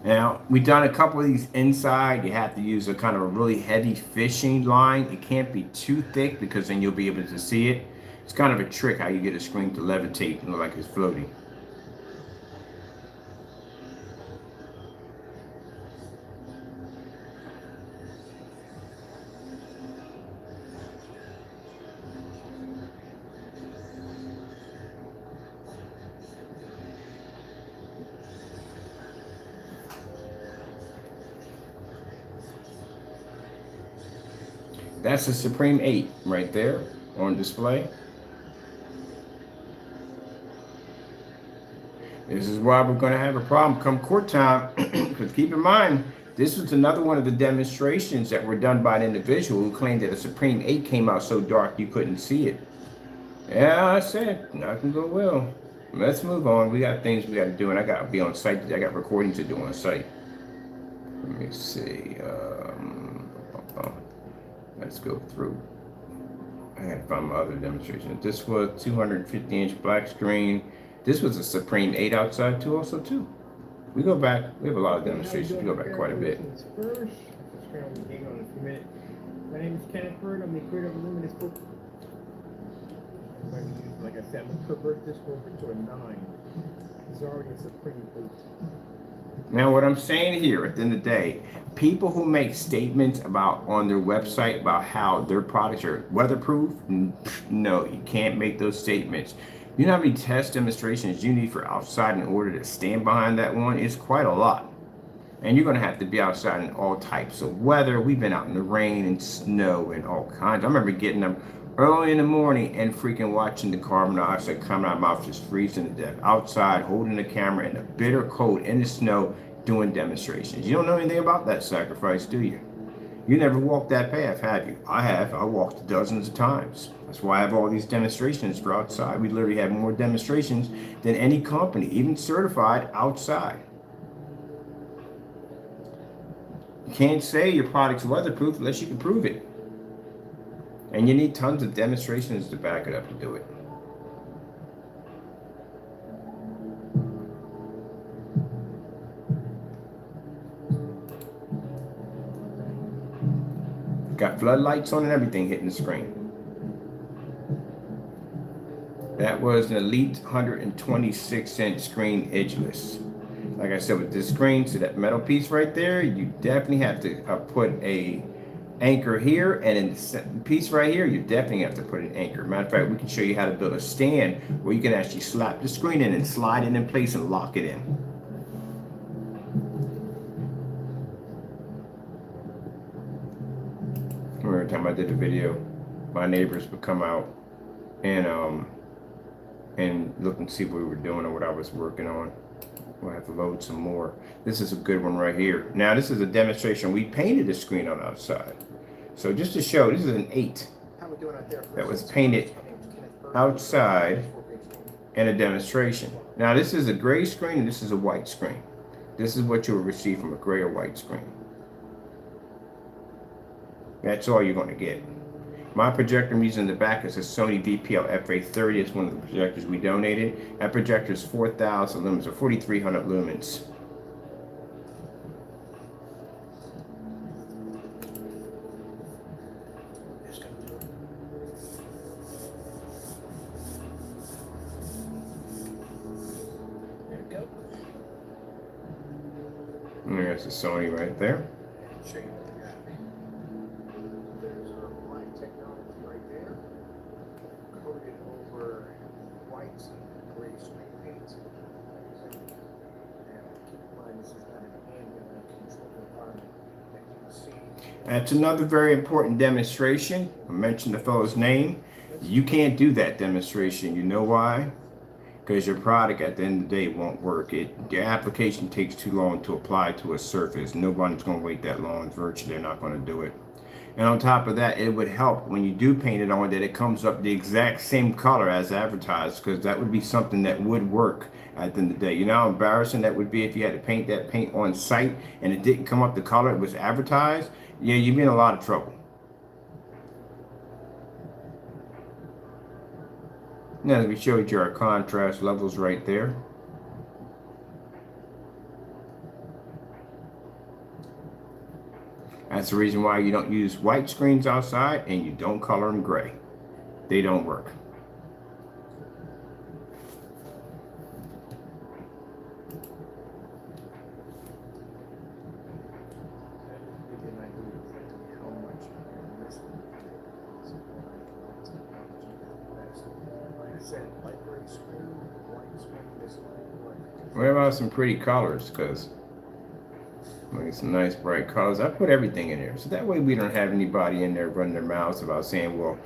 Now, we've done a couple of these inside. You have to use a kind of a really heavy fishing line. It can't be too thick because then you'll be able to see it. It's kind of a trick how you get a screen to levitate and look like it's floating. That's the Supreme 8 right there on display. This is why we're going to have a problem come court time. Because keep in mind, this was another one of the demonstrations that were done by an individual who claimed that a Supreme 8 came out so dark you couldn't see it. Yeah, I said, not going to go well. Let's move on. We got things we got to do, and I got to be on site. I got recordings to do on site. Let me see. Let's go through. I had to find my other demonstration. This was 250-inch black screen. This was a Supreme 8 outside too, also too. We go back. We have a lot of demonstrations. We go back quite a bit. My name is Kenneth Bird. I'm the creator of Luminous Book. Like I said, I'm gonna convert this over to a 9. It's already a Supreme 8. Now, what I'm saying here at the end of the day, people who make statements about on their website about how their products are weatherproof, no, you can't make those statements. You know how many test demonstrations you need for outside in order to stand behind that one? It's quite a lot. And you're going to have to be outside in all types of weather. We've been out in the rain and snow and all kinds. I remember getting them early in the morning and freaking watching the carbon dioxide coming out of my mouth, just freezing to death. Outside, holding the camera in a bitter cold in the snow, doing demonstrations. You don't know anything about that sacrifice, do you? You never walked that path, have you? I have. I walked dozens of times. That's why I have all these demonstrations for outside. We literally have more demonstrations than any company, even certified outside. You can't say your product's weatherproof unless you can prove it. And you need tons of demonstrations to back it up to do it. Got floodlights on and everything hitting the screen. That was an Elite 126-inch screen edgeless. Like I said, with this screen, so that metal piece right there, you definitely have to put a anchor here, and in the piece right here, you definitely have to put an anchor. Matter of fact, we can show you how to build a stand where you can actually slap the screen in and slide it in place and lock it in. Every time I did the video, my neighbors would come out and look and see what we were doing or what I was working on. We'll have to load some more. This is a good one right here. Now, this is a demonstration. We painted the screen on the outside. So just to show, this is an 8 that was painted outside in a demonstration. Now, this is a gray screen and this is a white screen. This is what you'll receive from a gray or white screen. That's all you're going to get. My projector I'm using in the back is a Sony VPL FA30. It's one of the projectors we donated. That projector is 4,000 lumens or 4,300 lumens. There's the Sony right there. Show you what we got. There's our black technology right there, coated over white and gray screen paint. Now, keep in mind, this is not an ambient controlled environment that you can see. That's another very important demonstration. I mentioned the fellow's name. You can't do that demonstration. You know why? Because your product at the end of the day won't work. Your application takes too long to apply to a surface. Nobody's going to wait that long. Virtually, they're not going to do it. And on top of that, it would help when you do paint it on that it comes up the exact same color as advertised, because that would be something that would work at the end of the day. You know how embarrassing that would be if you had to paint that paint on site and it didn't come up the color it was advertised? Yeah, you'd be in a lot of trouble. Now, we showed you our contrast levels right there. That's the reason why you don't use white screens outside and you don't color them gray. They don't work. What about some pretty colors? Because look at some nice bright colors. I put everything in there, so that way we don't have anybody in there running their mouths about saying, well,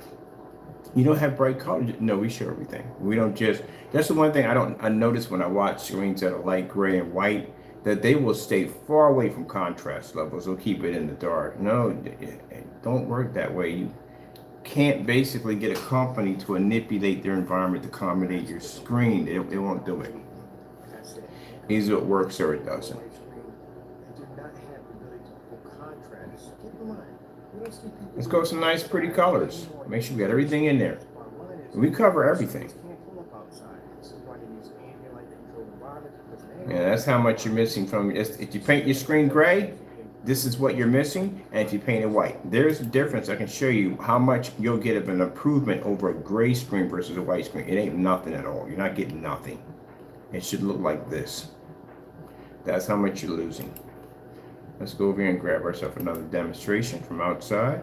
you don't have bright colors. No, we show everything. We don't just, that's the one thing I notice when I watch screens that are light gray and white, that they will stay far away from contrast levels. They'll keep it in the dark. No, it don't work that way. You can't basically get a company to manipulate their environment to accommodate your screen. It won't do it. Either it works or it doesn't. Let's go with some nice pretty colors. Make sure we got everything in there. We cover everything. Yeah, that's how much you're missing from it. If you paint your screen gray, this is what you're missing. And if you paint it white, there's a difference. I can show you how much you'll get of an improvement over a gray screen versus a white screen. It ain't nothing at all. You're not getting nothing. It should look like this. That's how much you're losing. Let's go over here and grab ourselves another demonstration from outside.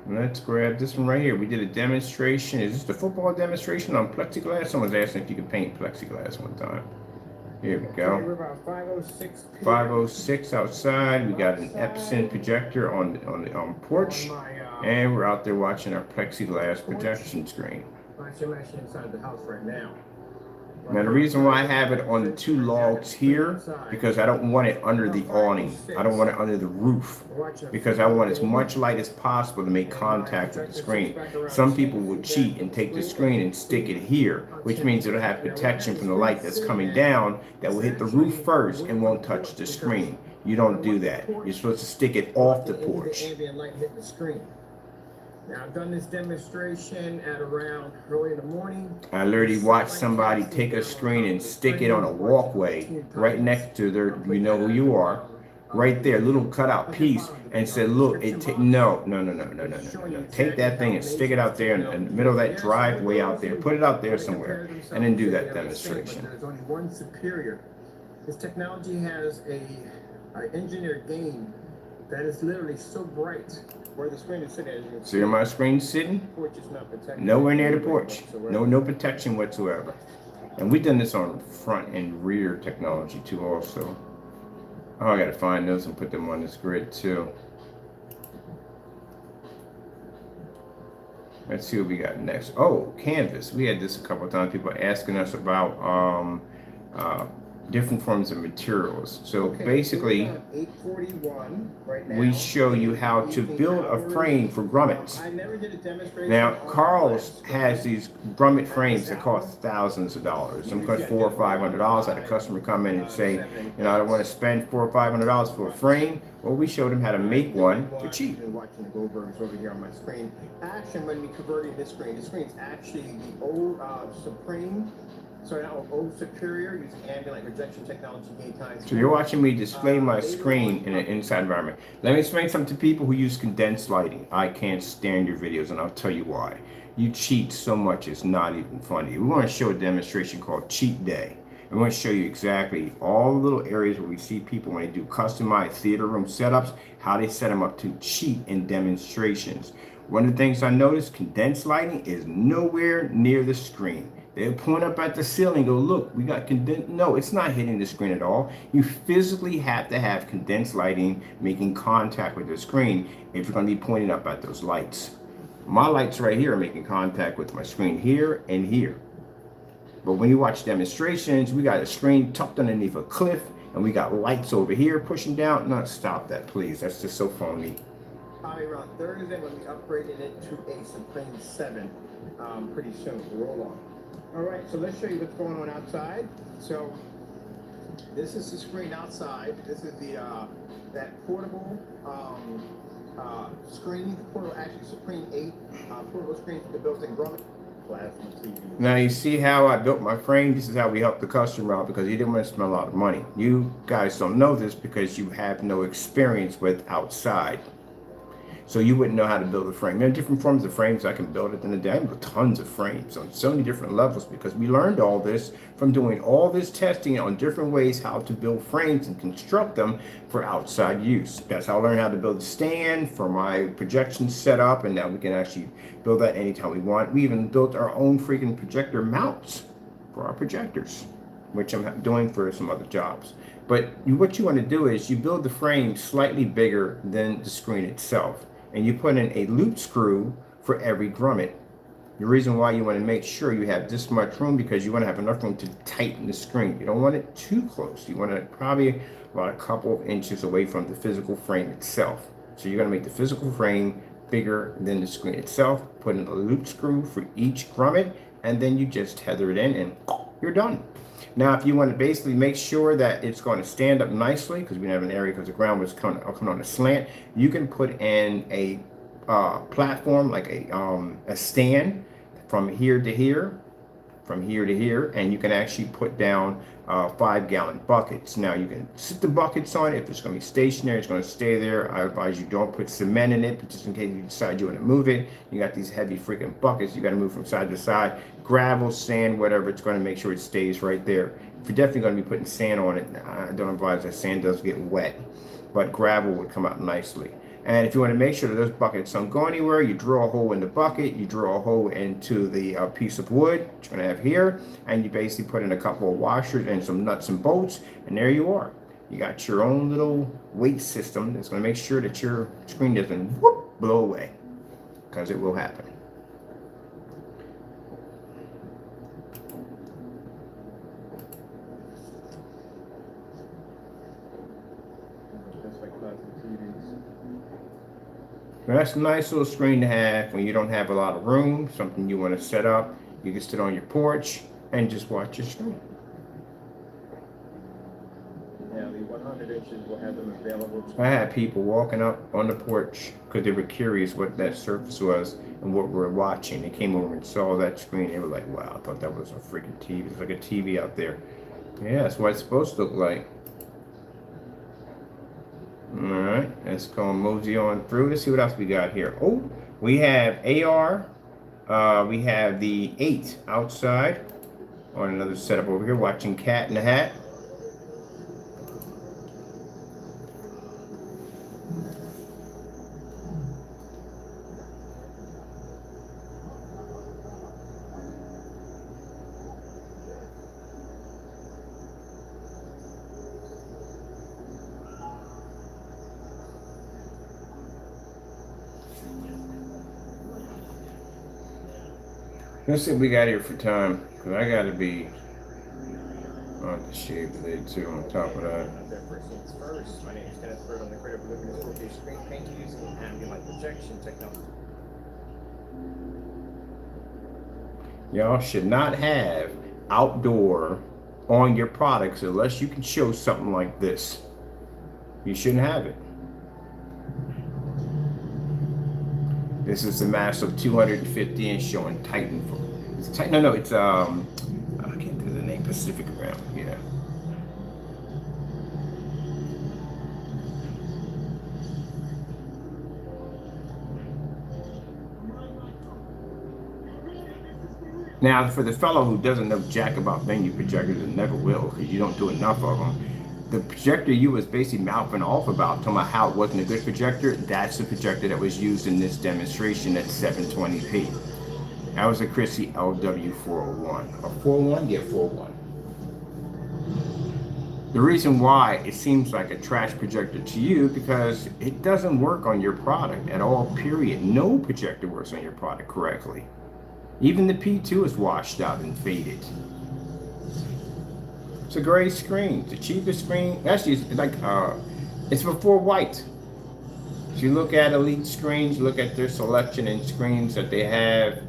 Let's grab this one right here. We did a demonstration. Is this the football demonstration on plexiglass? Someone's asking if you could paint plexiglass one time. Here we go. We're about 506. 506 outside. We got an Epson projector on the porch, and we're out there watching our plexiglass projection screen. I'm actually inside the house right now. Now the reason why I have it on the two logs here, because I don't want it under the awning. I don't want it under the roof, because I want as much light as possible to make contact with the screen. Some people will cheat and take the screen and stick it here, which means it'll have protection from the light that's coming down that will hit the roof first and won't touch the screen. You don't do that. You're supposed to stick it off the porch. Now, I've done this demonstration at around early in the morning. I literally watched somebody take a screen and stick it on a walkway right next to their, you know who you are, right there, little cutout piece, and said, look, no. Take that thing and stick it out there in the middle of that driveway out there. Put it out there somewhere, and then do that demonstration. There's only one superior. This technology has a engineered game that is literally so bright. Where the screen is sitting, see where my screen's sitting? Porch is not protected. Nowhere near the porch. No protection whatsoever. And we've done this on front and rear technology too also. Oh, I gotta find those and put them on this grid too. Let's see what we got next. Oh, canvas. We had this a couple of times. People asking us about different forms of materials. So basically, 841 right now. we show you how to build a frame for grommets. I never did a demonstration. Now, Carl's has these grommet frames that cost thousands of dollars. Some cost $400 or $500. I had a customer come in and say, you know, I don't want to spend $400 or $500 for a frame. Well, we showed him how to make one for cheap. I've been watching the Goldbergs over here on my screen. Actually, I'm going to be converting this screen. This screen is actually the old Supreme. So now old Superior using ambient light rejection technology many times. So you're watching me display my screen in an inside environment. Let me explain something to people who use condensed lighting. I can't stand your videos, and I'll tell you why. You cheat so much, it's not even funny. We want to show a demonstration called Cheat Day. I'm going to show you exactly all the little areas where we see people when they do customized theater room setups, how they set them up to cheat in demonstrations. One of the things I noticed, condensed lighting is nowhere near the screen. They'll point up at the ceiling and go, look, we got condensed. No, it's not hitting the screen at all. You physically have to have condensed lighting making contact with the screen if you're going to be pointing up at those lights. My lights right here are making contact with my screen here and here. But when you watch demonstrations, we got a screen tucked underneath a cliff and we got lights over here pushing down. No, stop that, please. That's just so phony. Probably around Thursday when we upgraded it to a Supreme 7 pretty soon to roll on. All right, so let's show you what's going on outside. So this is the screen outside. This is the that portable screen, actually Supreme 8 portable screen for the built-in grommet plasma TV. Now you see how I built my frame. This is how we helped the customer out because he didn't want to spend a lot of money. You guys don't know this because you have no experience with outside. So you wouldn't know how to build a frame. There are different forms of frames I can build at the end of the day. I built tons of frames on so many different levels because we learned all this from doing all this testing on different ways how to build frames and construct them for outside use. That's how I learned how to build a stand for my projection setup, and now we can actually build that anytime we want. We even built our own freaking projector mounts for our projectors, which I'm doing for some other jobs. But what you want to do is you build the frame slightly bigger than the screen itself. And you put in a loop screw for every grommet. The reason why you want to make sure you have this much room because you want to have enough room to tighten the screen. You don't want it too close. You want it probably about a couple of inches away from the physical frame itself. So you're going to make the physical frame bigger than the screen itself. Put in a loop screw for each grommet, and then you just tether it in and you're done. Now, if you want to basically make sure that it's going to stand up nicely, because we have an area because the ground was coming on a slant, you can put in a platform like a stand from here to here, and you can actually put down 5-gallon buckets. Now you can sit the buckets on it. If it's going to be stationary, it's going to stay there. I advise you don't put cement in it, but just in case you decide you want to move it, you got these heavy freaking buckets you got to move from side to side. Gravel, sand, whatever, it's going to make sure it stays right there. If you're definitely going to be putting sand on it, I don't advise that. Sand does get wet, but gravel would come out nicely. And if you want to make sure that those buckets don't go anywhere, you drill a hole in the bucket, you drill a hole into the piece of wood you're going to have here, and you basically put in a couple of washers and some nuts and bolts, and there you are. You got your own little weight system that's going to make sure that your screen doesn't whoop, blow away, because it will happen. Just like plasma TVs. Now, that's a nice little screen to have when you don't have a lot of room, something you want to set up. You can sit on your porch and just watch your screen. Yeah, the 100 inches will have them available. I had people walking up on the porch because they were curious what that surface was and what we were watching. They came over and saw that screen. They were like, wow, I thought that was a freaking TV. It's like a TV out there. Yeah, that's what it's supposed to look like. All right, let's go and mosey on through. Let's see what else we got here. Oh, we have AR. We have the 8 outside on another setup over here, watching Cat in the Hat. Let's see what we got here for time, because I got to be on the shade blade too on top of that. First things first, my name is Kenneth Bird. I'm the creator of Living in 4K Screen Paint using ambient light projection technology. Y'all should not have outdoor on your products unless you can show something like this. You shouldn't have it. This is the massive 250-inch showing Titan. It's Titan. No, it's I can't think of the name. Pacific Rim. Yeah. Now, for the fellow who doesn't know jack about venue projectors and never will, because you don't do enough of them, the projector you was basically mouthing off about, talking about how it wasn't a good projector, that's the projector that was used in this demonstration at 720p. That was a Chrissy LW401. A 401? Yeah, 401. The reason why it seems like a trash projector to you, because it doesn't work on your product at all, period. No projector works on your product correctly. Even the P2 is washed out and faded. It's a gray screen. The cheapest screen, actually, it's like it's before white. If you look at Elite Screens, look at their selection in screens that they have.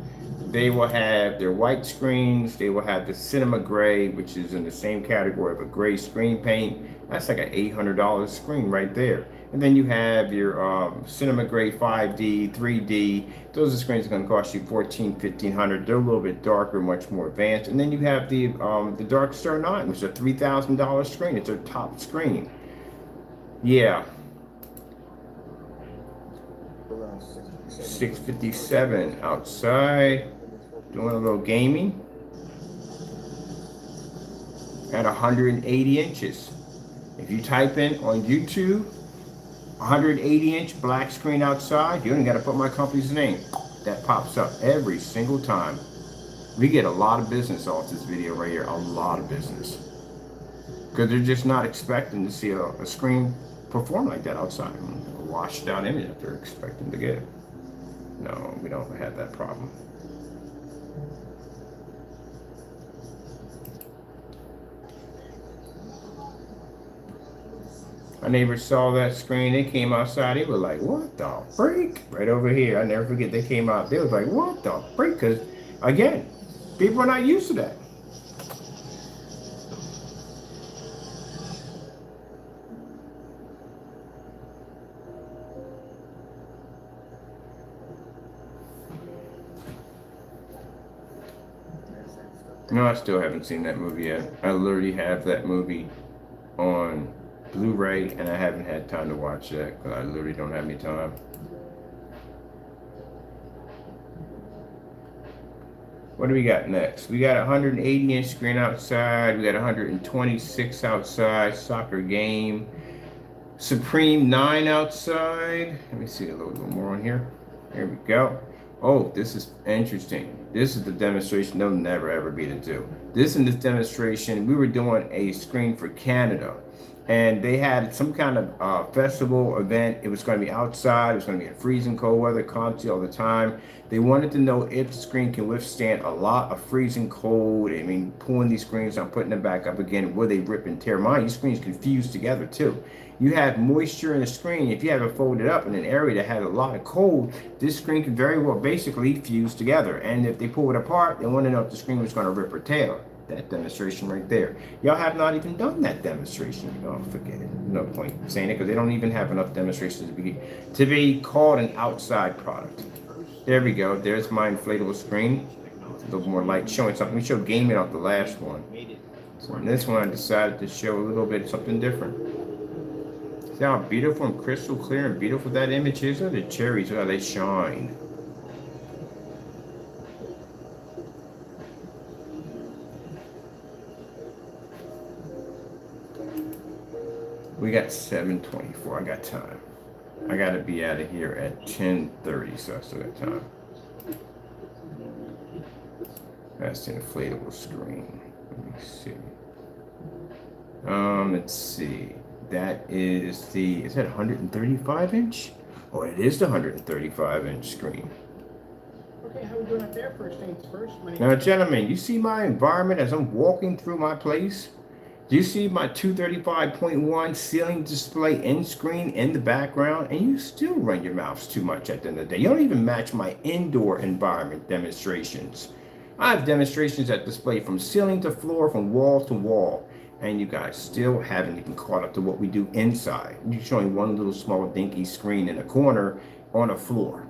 They will have their white screens. They will have the Cinema Gray, which is in the same category of a gray screen paint. That's like an $800 screen right there. And then you have your Cinema Gray 5D, 3D. Those are screens that are going to cost you $1,400, $1,500. They're a little bit darker, much more advanced. And then you have the Dark Star 9, which is a $3,000 screen. It's their top screen. Yeah. 657 outside, doing a little gaming at 180 inches. If you type in on YouTube 180-inch black screen outside, you only got to put my company's name. That pops up every single time. We get a lot of business off this video right here, a lot of business, because they're just not expecting to see a screen perform like that outside. A washed out image that they're expecting to get. No, we don't have that problem. My neighbors saw that screen. They came outside. They were like, what the freak? Right over here. I never forget. They came out. They was like, what the freak? Because, again, people are not used to that. No, I still haven't seen that movie yet. I literally have that movie on Blu-ray, and I haven't had time to watch that because I literally don't have any time. What do we got next? We got a 180-inch screen outside. We got 126 outside. Soccer game. Supreme 9 outside. Let me see a little more on here. There we go. Oh, this is interesting. This is the demonstration they'll never ever be to do. This demonstration, we were doing a screen for Canada, and they had some kind of festival event. It was going to be outside. It was going to be in freezing cold weather, constantly all the time. They wanted to know if the screen can withstand a lot of freezing cold. I mean, pulling these screens out, putting them back up again, will they rip and tear? Mind, these screens can fuse together too. You have moisture in the screen. If you have it folded up in an area that has a lot of cold, this screen can very well basically fuse together. And if they pull it apart, they want to know if the screen was going to rip or tear. That demonstration right there. Y'all have not even done that demonstration. Oh, forget it. No point saying it, because they don't even have enough demonstrations to be called an outside product. There we go. There's my inflatable screen. A little more light showing something. We showed gaming off the last one. So on this one, I decided to show a little bit something different. See how beautiful and crystal clear and beautiful that image is? Look at the cherries, how they shine. We got 7:24. I got time. I got to be out of here at 10:30, so I still got time. That's the inflatable screen. Let me see. Let's see. That is that 135 inch? Oh, it is the 135 inch screen. Okay, how we doing up there? First things first. Now, gentlemen, you see my environment as I'm walking through my place? Do you see my 235.1 ceiling display end screen in the background? And you still run your mouths too much at the end of the day. You don't even match my indoor environment demonstrations. I have demonstrations that display from ceiling to floor, from wall to wall. And you guys still haven't even caught up to what we do inside. You're showing one little small dinky screen in a corner on a floor.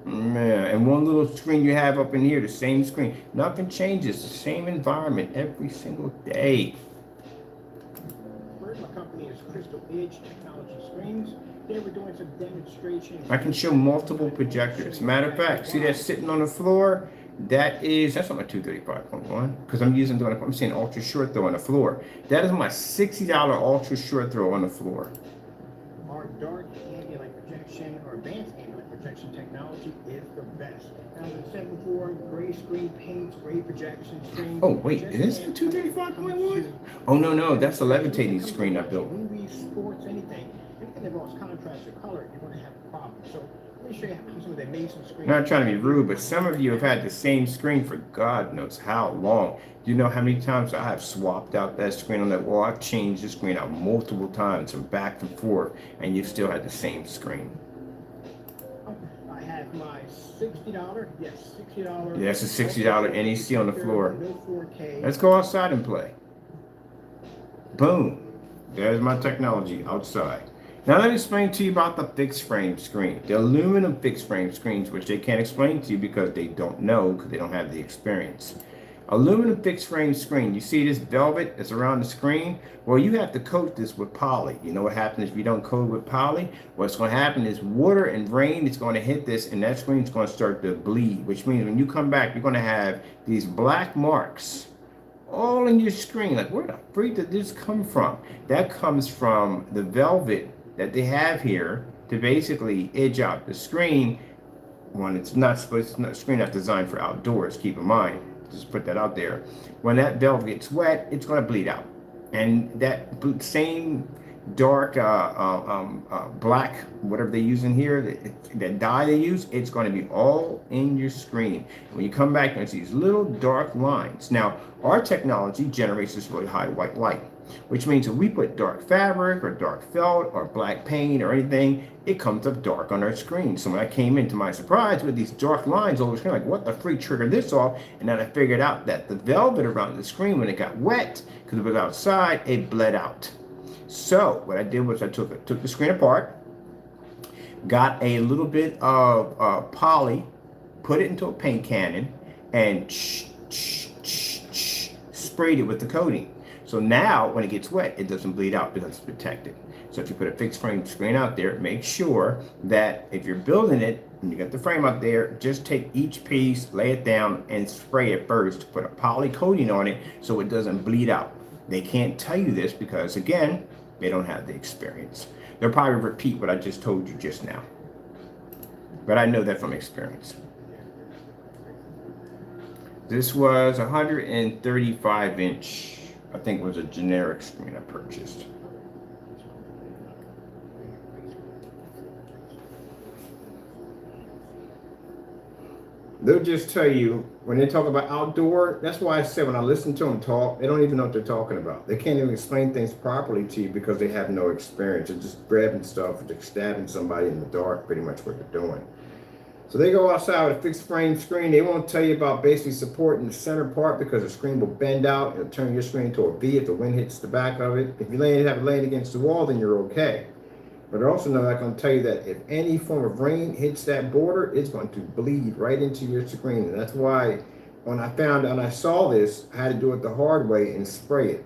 Man, and one little screen you have up in here, the same screen. Nothing changes, the same environment every single day. My company is Crystal Edge Technology Screens. Today we're doing some demonstrations. I can show multiple projectors. Matter of fact, see that sitting on the floor? That's not my 235.1 because I'm saying ultra short throw on the floor. That is my $60 ultra short throw on the floor. Our dark ambient projection or advanced ambient projection technology is the best. Now the 7.4 gray screen paints, gray projection screen. Oh wait, is this the 235.1? Oh no, that's the levitating screen I built. Movies, sports, anything that involves contrast or color, you're going to have a problem. So let me show you how some of the amazing screens. I'm not trying to be rude, but some of you have had the same screen for God knows how long. Do you know how many times I have swapped out that screen on that wall? I've changed the screen out multiple times and back and forth, and you've still had the same screen. I have my $60, yes, $60. Yeah, that's a $60 NEC on the floor. No 4K. Let's go outside and play. Boom. There's my technology outside. Now let me explain to you about the fixed frame screen. The aluminum fixed frame screens, which they can't explain to you because they don't know, because they don't have the experience. Aluminum fixed frame screen, you see this velvet that's around the screen? Well, you have to coat this with poly. You know what happens if you don't coat with poly? What's going to happen is water and rain is going to hit this, and that screen is going to start to bleed, which means when you come back, you're going to have these black marks all in your screen. Like, where the freak did this come from? That comes from the velvet that they have here to basically edge out the screen when it's not screen not designed for outdoors. Keep in mind, just put that out there. When that velvet gets wet, it's going to bleed out, and that same dark black, whatever they use in here, that dye they use, it's going to be all in your screen. When you come back, there's these little dark lines. Now, our technology generates this really high white light, which means if we put dark fabric or dark felt or black paint or anything, it comes up dark on our screen. So when I came in, to my surprise, with these dark lines over the screen, like, what the freak triggered this off? And then I figured out that the velvet around the screen, when it got wet, because it was outside, it bled out. So what I did was I took the screen apart, got a little bit of poly, put it into a paint cannon, and sprayed it with the coating. So now when it gets wet, it doesn't bleed out because it's protected. So if you put a fixed frame screen out there, make sure that if you're building it and you got the frame out there, just take each piece, lay it down, and spray it first. Put a poly coating on it so it doesn't bleed out. They can't tell you this because, again, they don't have the experience. They'll probably repeat what I just told you just now. But I know that from experience. This was 135 inch. I think it was a generic screen I purchased. They'll just tell you, when they talk about outdoor, that's why I said when I listen to them talk, they don't even know what they're talking about. They can't even explain things properly to you because they have no experience. They're just grabbing stuff, or just stabbing somebody in the dark, pretty much what they're doing. So they go outside with a fixed frame screen. They won't tell you about basically supporting the center part because the screen will bend out. It'll turn your screen into a V if the wind hits the back of it. If you have it laying against the wall, then you're okay. But they're also not going to tell you that if any form of rain hits that border, it's going to bleed right into your screen. And that's why when I found out and I saw this, I had to do it the hard way and spray it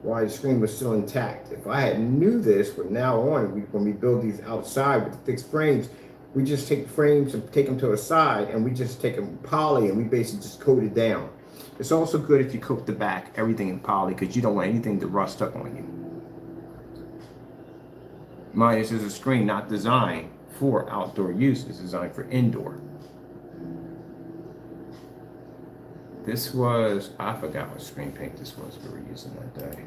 while the screen was still intact. If I had knew this from now on, when we build these outside with fixed frames, we just take frames and take them to a side, and we just take them poly and we basically just coat it down. It's also good if you coat the back, everything in poly, because you don't want anything to rust up on you. Mine, this is a screen not designed for outdoor use. It's designed for indoor. This was, I forgot what screen paint this was we were using that day.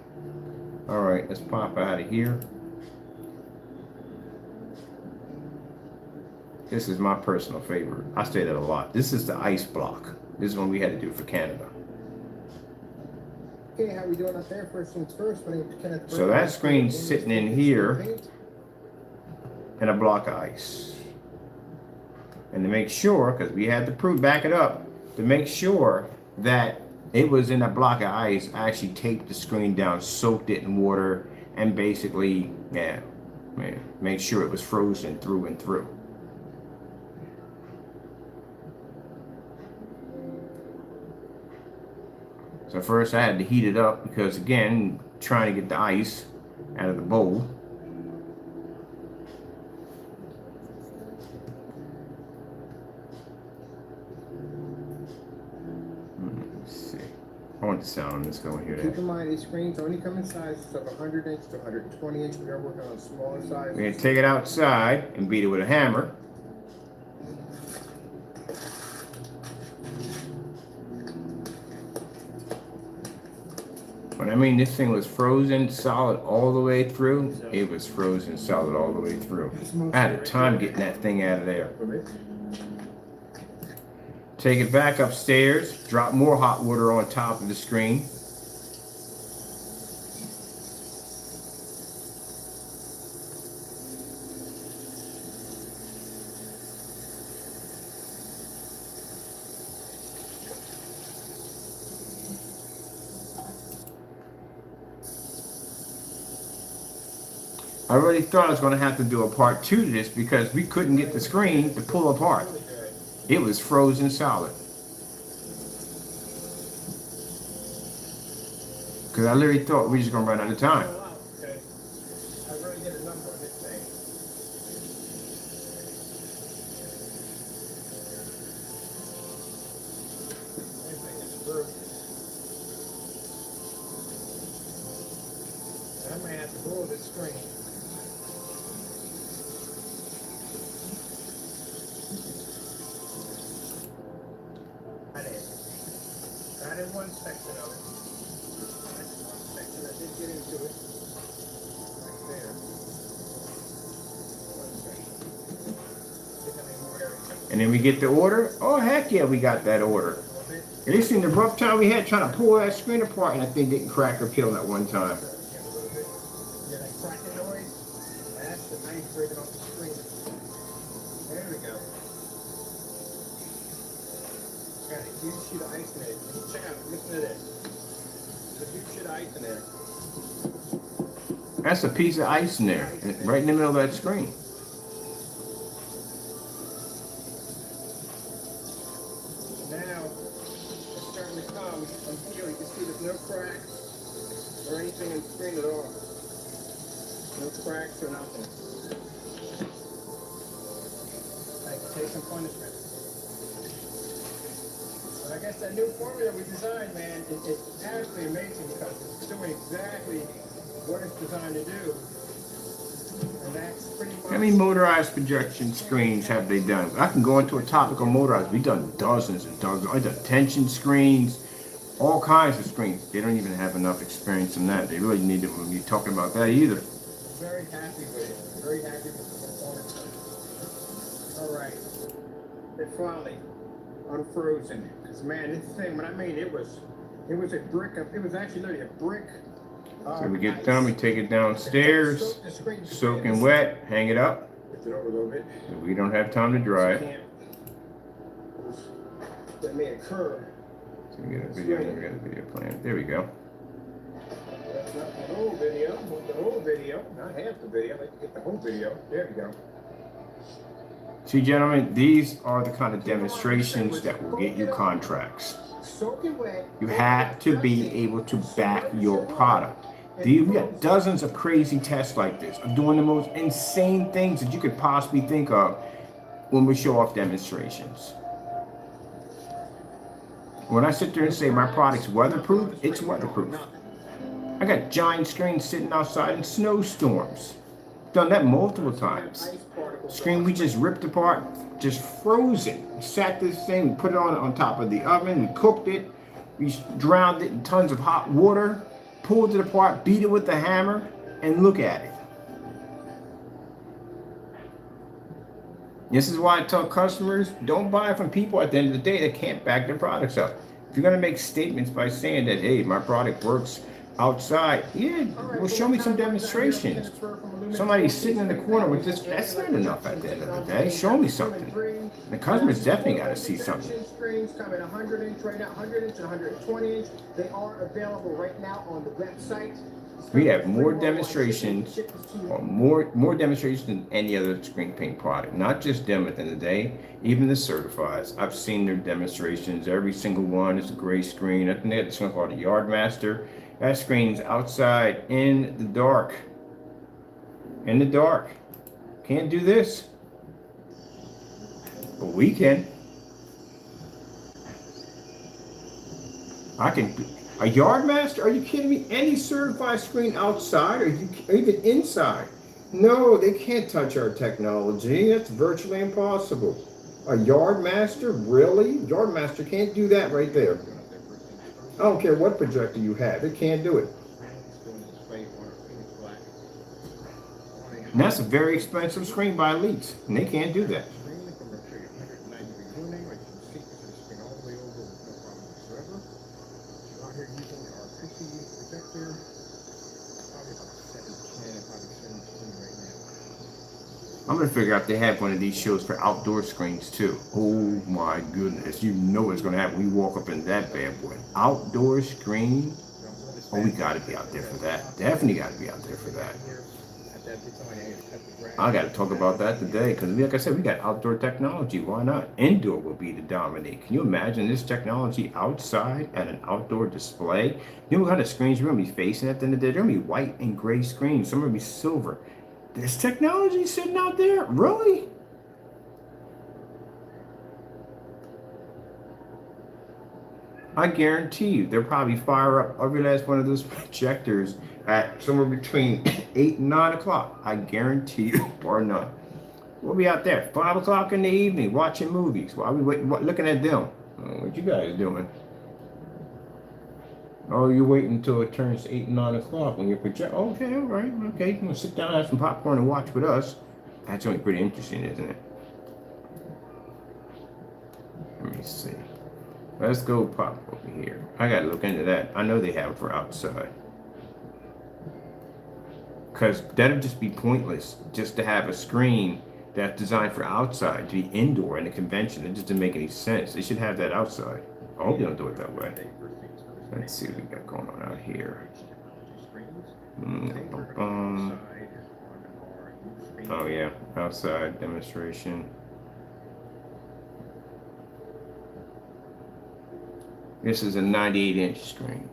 All right, let's pop out of here. This is my personal favorite. I say that a lot. This is the ice block. This is one we had to do for Canada. Okay, how we doing up there? First things first. So that screen's sitting in here in a block of ice. And to make sure, because we had to back it up, to make sure that it was in a block of ice, I actually taped the screen down, soaked it in water, and basically, make sure it was frozen through and through. So first I had to heat it up because, again, trying to get the ice out of the bowl. want the sound on this going here. Keep in mind, these screens only come in sizes of 100 inch to 120 inch. We are working on smaller sizes. We're going to take it outside and beat it with a hammer. When I mean this thing was frozen solid all the way through, it was frozen solid all the way through. I had a time getting that thing out of there. Take it back upstairs, drop more hot water on top of the screen. I really thought I was going to have to do a part 2 to this because we couldn't get the screen to pull apart. It was frozen solid. Because I literally thought we were just going to run out of time. Okay. I really get a number on this thing. This thing is through. I might have to blow this screen. Not in one section of it. That's one section I did get into it. Right there. One section. See how many more areas. And then we get the order. Oh, heck yeah, we got that order. At least in the rough time we had trying to pull that screen apart and that thing didn't crack or peel at one time. Yeah, that cracking noise. That's the ice breaking off the screen. There we go. Got a huge sheet of ice in there. Check out, listen to this. There's a huge sheet of ice in there. That's a piece of ice in there, right in the middle of that screen. Now, it's starting to come. I'm here. You can see there's no cracks or anything in the screen at all. No cracks or nothing. I can take some punishment. But I guess that new formula we designed, man, it's absolutely amazing because it's doing exactly what it's designed to do. And that's pretty much... How many motorized projection screens have they done? I can go into a topic on motorized. We've done dozens and dozens. I've done tension screens, all kinds of screens. They don't even have enough experience in that. They really need to be talking about that either. Very happy with it. Very happy with the performance. All right. It finally unfrozen. Because man, this thing, when I mean it was a brick. It was actually literally a brick. So we get done, we take it downstairs, soaking wet, hang it up. Lift it over a little bit. We don't have time to dry it. That made a curve. So we got a video plan. There we go. That's not the whole video. The whole video, not half the video. Let's get the whole video. There we go. See, gentlemen, these are the kind of demonstrations that will get you contracts. Soaking wet. You have to be able to back your product. We got dozens of crazy tests like this of doing the most insane things that you could possibly think of when we show off demonstrations. When I sit there and say my product's weatherproof, it's weatherproof. I got giant screens sitting outside in snowstorms. Done that multiple times. Screen we just ripped apart, just frozen. We sat this thing, we put it on top of the oven, we cooked it, we drowned it in tons of hot water, pulled it apart, beat it with the hammer, and look at it. This is why I tell customers, don't buy from people at the end of the day that can't back their products up. If you're gonna make statements by saying that, hey, my product works outside, yeah, well, show me some demonstrations. Somebody sitting in the corner with this, that's not enough at the end of the day. Show me something. The customer's definitely got to see something. Screens come in 100 inch right now, 100 inch and 120 inch. They are available right now on the website. We have more demonstrations, or more demonstrations than any other screen paint product. Not just them at the end of the day, even the certifieds. I've seen their demonstrations. Every single one is a gray screen. I think they have this one called a Yardmaster. That screen's outside in the dark. In the dark. Can't do this. But we can. A Yardmaster? Are you kidding me? Any certified screen outside or even inside? No, they can't touch our technology. That's virtually impossible. A Yardmaster? Really? Yardmaster can't do that right there. I don't care what projector you have. It can't do it. And that's a very expensive screen by Elites, and they can't do that. I'm gonna figure out if they have one of these shows for outdoor screens too. Oh my goodness, you know what's gonna happen when you walk up in that bad boy. Outdoor screen? Oh, we gotta be out there for that. Definitely gotta be out there for that. I gotta talk about that today, because like I said, we got outdoor technology. Why not? Indoor will be the dominate. Can you imagine this technology outside at an outdoor display? You know what kind of screens you're gonna be facing at the end of the day? They're gonna be white and gray screens. Some are gonna be silver. This technology sitting out there? Really? I guarantee you, they'll probably fire up every last one of those projectors at somewhere between 8 and 9 o'clock. I guarantee you, or none. We'll be out there 5 o'clock in the evening watching movies while we wait, looking at them. What you guys doing? Oh, you're waiting until it turns 8 and 9 o'clock when you project. Okay, all right, okay. You want to sit down, have some popcorn, and watch with us. That's only pretty interesting, isn't it? Let me see. Let's go pop over here. I gotta look into that. I know they have it for outside. Because that'd just be pointless just to have a screen that's designed for outside to be indoor in a convention. It just didn't make any sense. They should have that outside. I hope they don't do it that way. Let's see what we got going on out here. Oh yeah, outside demonstration. This is a 98-inch screen.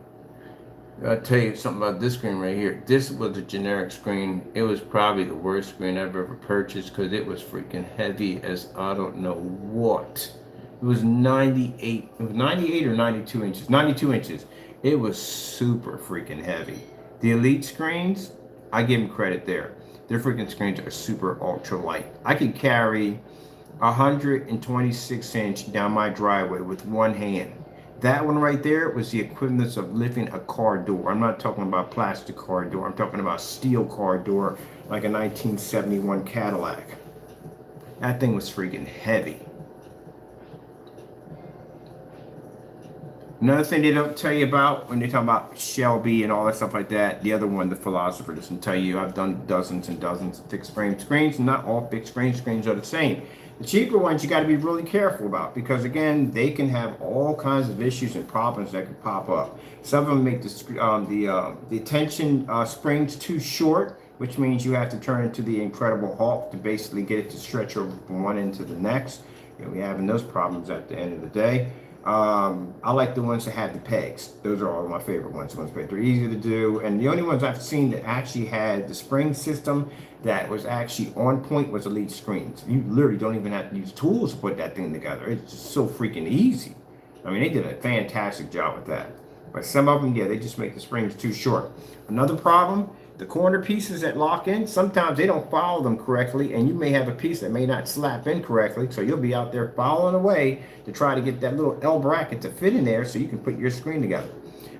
I'll tell you something about this screen right here. This was a generic screen. It was probably the worst screen I've ever purchased because it was freaking heavy as I don't know what. It was 98. It was 98 or 92 inches. 92 inches. It was super freaking heavy. The Elite screens, I give them credit there. Their freaking screens are super ultra light. I could carry 126 inch down my driveway with one hand. That one right there was the equivalent of lifting a car door. I'm not talking about plastic car door. I'm talking about steel car door, like a 1971 Cadillac. That thing was freaking heavy. Another thing they don't tell you about when they talk about Shelby and all that stuff like that, the other one, the philosopher, doesn't tell you. I've done dozens and dozens of fixed frame screens. Not all fixed frame screens are the same. The cheaper ones you got to be really careful about because, again, they can have all kinds of issues and problems that can pop up. Some of them make the tension springs too short, which means you have to turn into the Incredible Hulk to basically get it to stretch over from one end to the next. And we're having those problems at the end of the day. I like the ones that have the pegs. Those are all my favorite ones. They're easy to do. And the only ones I've seen that actually had the spring system that was actually on point was Elite screens. You literally don't even have to use tools to put that thing together. It's just so freaking easy. I mean, they did a fantastic job with that. But some of them, yeah, they just make the springs too short. Another problem, the corner pieces that lock in, sometimes they don't follow them correctly, and you may have a piece that may not slap in correctly, so you'll be out there following away to try to get that little L bracket to fit in there so you can put your screen together.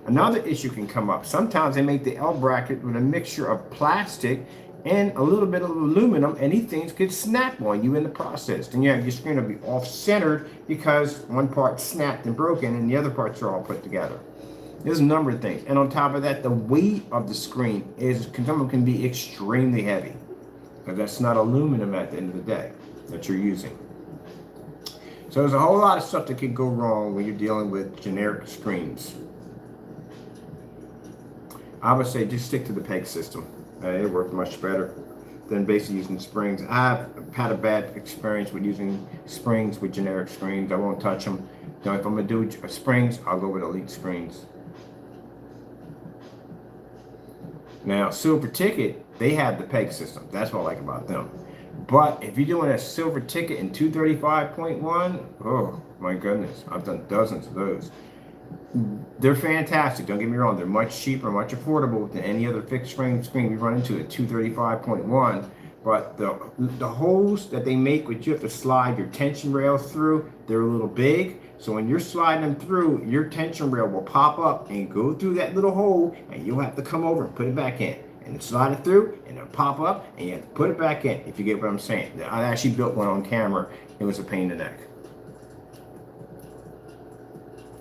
Another issue can come up. Sometimes they make the L bracket with a mixture of plastic and a little bit of aluminum, and these things could snap on you in the process. Then you have your screen will be off-centered because one part snapped and broken and the other parts are all put together. There's a number of things. And on top of that, the weight of the screen can be extremely heavy because that's not aluminum at the end of the day that you're using. So there's a whole lot of stuff that can go wrong when you're dealing with generic screens. I would say just stick to the peg system. It works much better than basically using springs. I've had a bad experience with using springs with generic screens. I won't touch them. Now, if I'm going to do springs, I'll go with Elite screens. Now, Silver Ticket, they have the peg system. That's what I like about them. But if you're doing a Silver Ticket in 235.1, oh my goodness, I've done dozens of those. They're fantastic. Don't get me wrong. They're much cheaper, much affordable than any other fixed frame screen we run into at 235.1. But the holes that they make, which you have to slide your tension rails through, they're a little big. So when you're sliding them through, your tension rail will pop up and go through that little hole, and you'll have to come over and put it back in. And slide it through, and it'll pop up, and you have to put it back in, if you get what I'm saying. I actually built one on camera. It was a pain in the neck.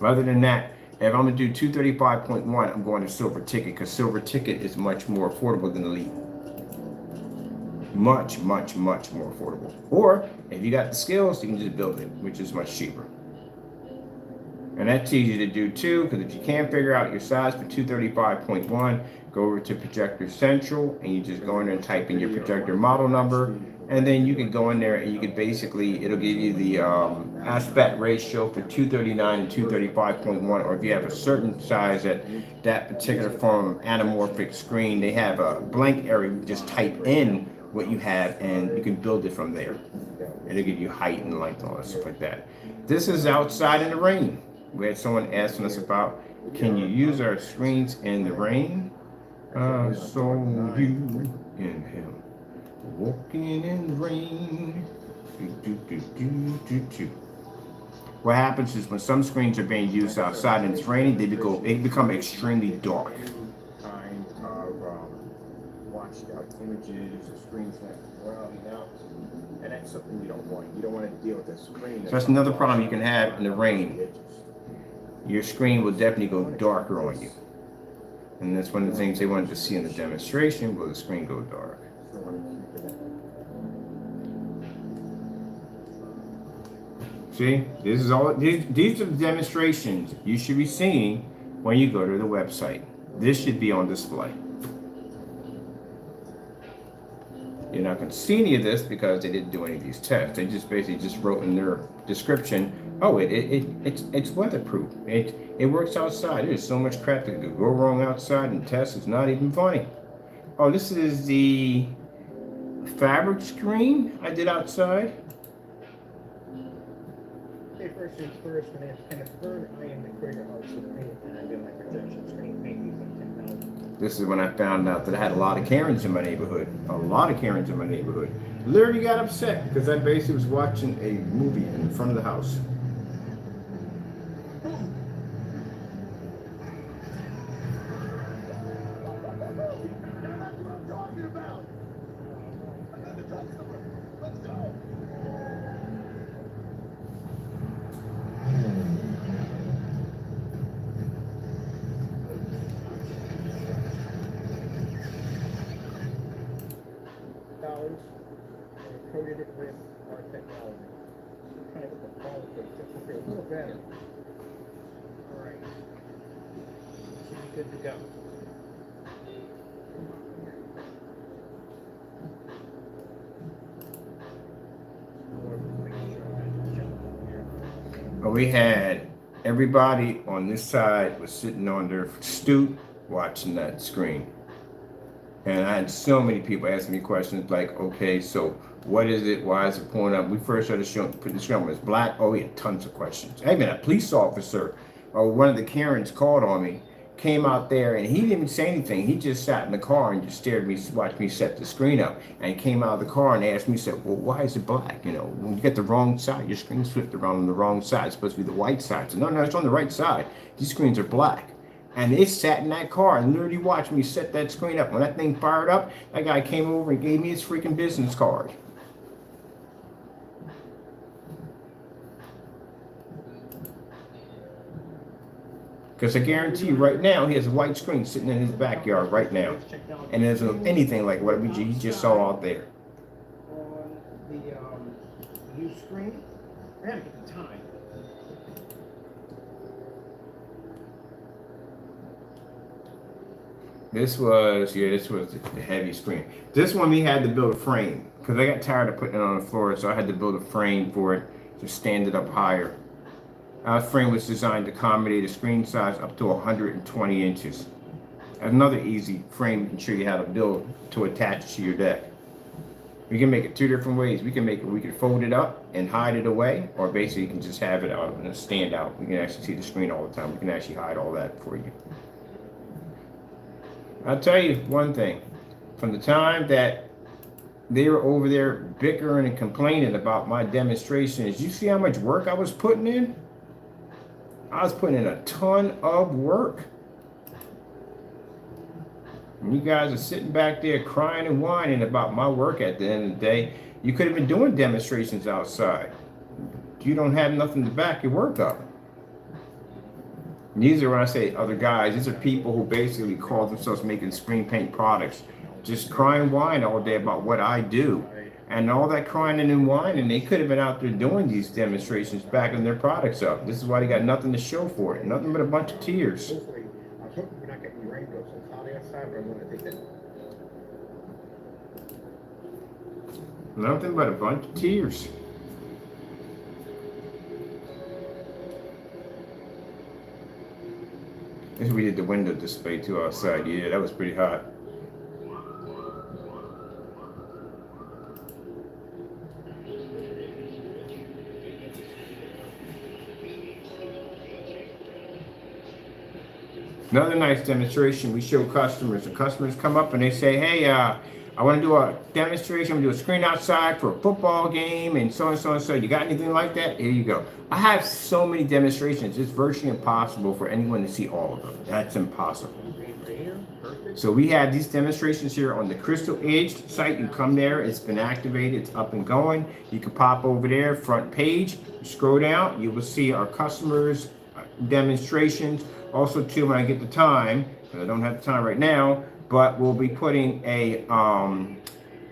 Other than that, if I'm going to do 235.1, I'm going to Silver Ticket, because Silver Ticket is much more affordable than Elite. Much, much, much more affordable. Or, if you got the skills, you can just build it, which is much cheaper. And that's easy to do too, because if you can't figure out your size for 235.1, go over to Projector Central, and you just go in there and type in your projector model number, and then you can go in there and you can basically, it'll give you the aspect ratio for 239 and 235.1, or if you have a certain size at that particular form of anamorphic screen, they have a blank area. You just type in what you have and you can build it from there. It'll give you height and length and all that stuff like that. This is outside in the rain. We had someone asking us about, can you use our screens in the rain? So you in him, walking in the rain. What happens is when some screens are being used outside and it's raining, they become extremely dark. Kind of washed out images or screens that browning out, and that's something you don't want. You don't want to deal with a screen. So that's another problem you can have in the rain. Your screen will definitely go darker on you. And that's one of the things they wanted to see in the demonstration, will the screen go dark. See, this is all. These are the demonstrations you should be seeing when you go to the website. This should be on display. You're not going to see any of this because they didn't do any of these tests. They just basically just wrote in their description, oh, it's weatherproof. It works outside. There's so much crap that could go wrong outside and test. It's not even funny. Oh, this is the fabric screen I did outside. First things first, and a third, I am the creator of the screen, and I did my projection screen, maybe some 10,000. This is when I found out that I had a lot of Karens in my neighborhood. A lot of Karens in my neighborhood. Literally got upset because I basically was watching a movie in front of the house. And coated it with our technology. Kind of a quality just to feel a little better. All right. Should be good to go. But we had everybody on this side was sitting on their stoop watching that screen. And I had so many people asking me questions like, okay, so what is it? Why is it pulling up? We first started putting the screen was black. Oh, we had tons of questions. I even a police officer, or one of the Karens called on me, came out there and he didn't even say anything. He just sat in the car and just stared at me, watched me set the screen up. And he came out of the car and asked me, said, well, why is it black? You know, when you get the wrong side, your screen's flipped around on the wrong side. It's supposed to be the white side. So no, it's on the right side. These screens are black. And they sat in that car and literally watched me set that screen up. When that thing fired up, that guy came over and gave me his freaking business card. Because I guarantee you right now, he has a white screen sitting in his backyard right now. And it doesn't look anything like what he just saw out there. On the new screen, I gotta get the time. This was the heavy screen. This one we had to build a frame because I got tired of putting it on the floor, so I had to build a frame for it to stand it up higher. Our frame was designed to accommodate a screen size up to 120 inches. Another easy frame we can show you how to build to attach to your deck. We can make it two different ways. We can fold it up and hide it away, or basically you can just have it out and stand out. You can actually see the screen all the time. We can actually hide all that for you. I'll tell you one thing. From the time that they were over there bickering and complaining about my demonstrations, you see how much work I was putting in? I was putting in a ton of work. And you guys are sitting back there crying and whining about my work at the end of the day. You could have been doing demonstrations outside. You don't have nothing to back your work up. And these are, when I say other guys, these are people who basically call themselves making screen paint products. Just crying and whining all day about what I do. And all that crying and whining, they could have been out there doing these demonstrations, backing their products up. This is why they got nothing to show for it. Nothing but a bunch of tears. Hopefully, I was hoping we're not getting rainbows and cloudy outside, but I'm going to take that. Nothing but a bunch of tears. This we did the window display too outside. Yeah, that was pretty hot. Another nice demonstration we show customers. The customers come up and they say, hey, I want to do a demonstration. I'm going to do a screen outside for a football game and so and so and so. You got anything like that? Here you go. I have so many demonstrations. It's virtually impossible for anyone to see all of them. That's impossible. So we have these demonstrations here on the Crystal Edge site. You come there. It's been activated. It's up and going. You can pop over there, front page. You scroll down. You will see our customers' demonstrations. Also, too, when I get the time, because I don't have the time right now, but we'll be putting a, on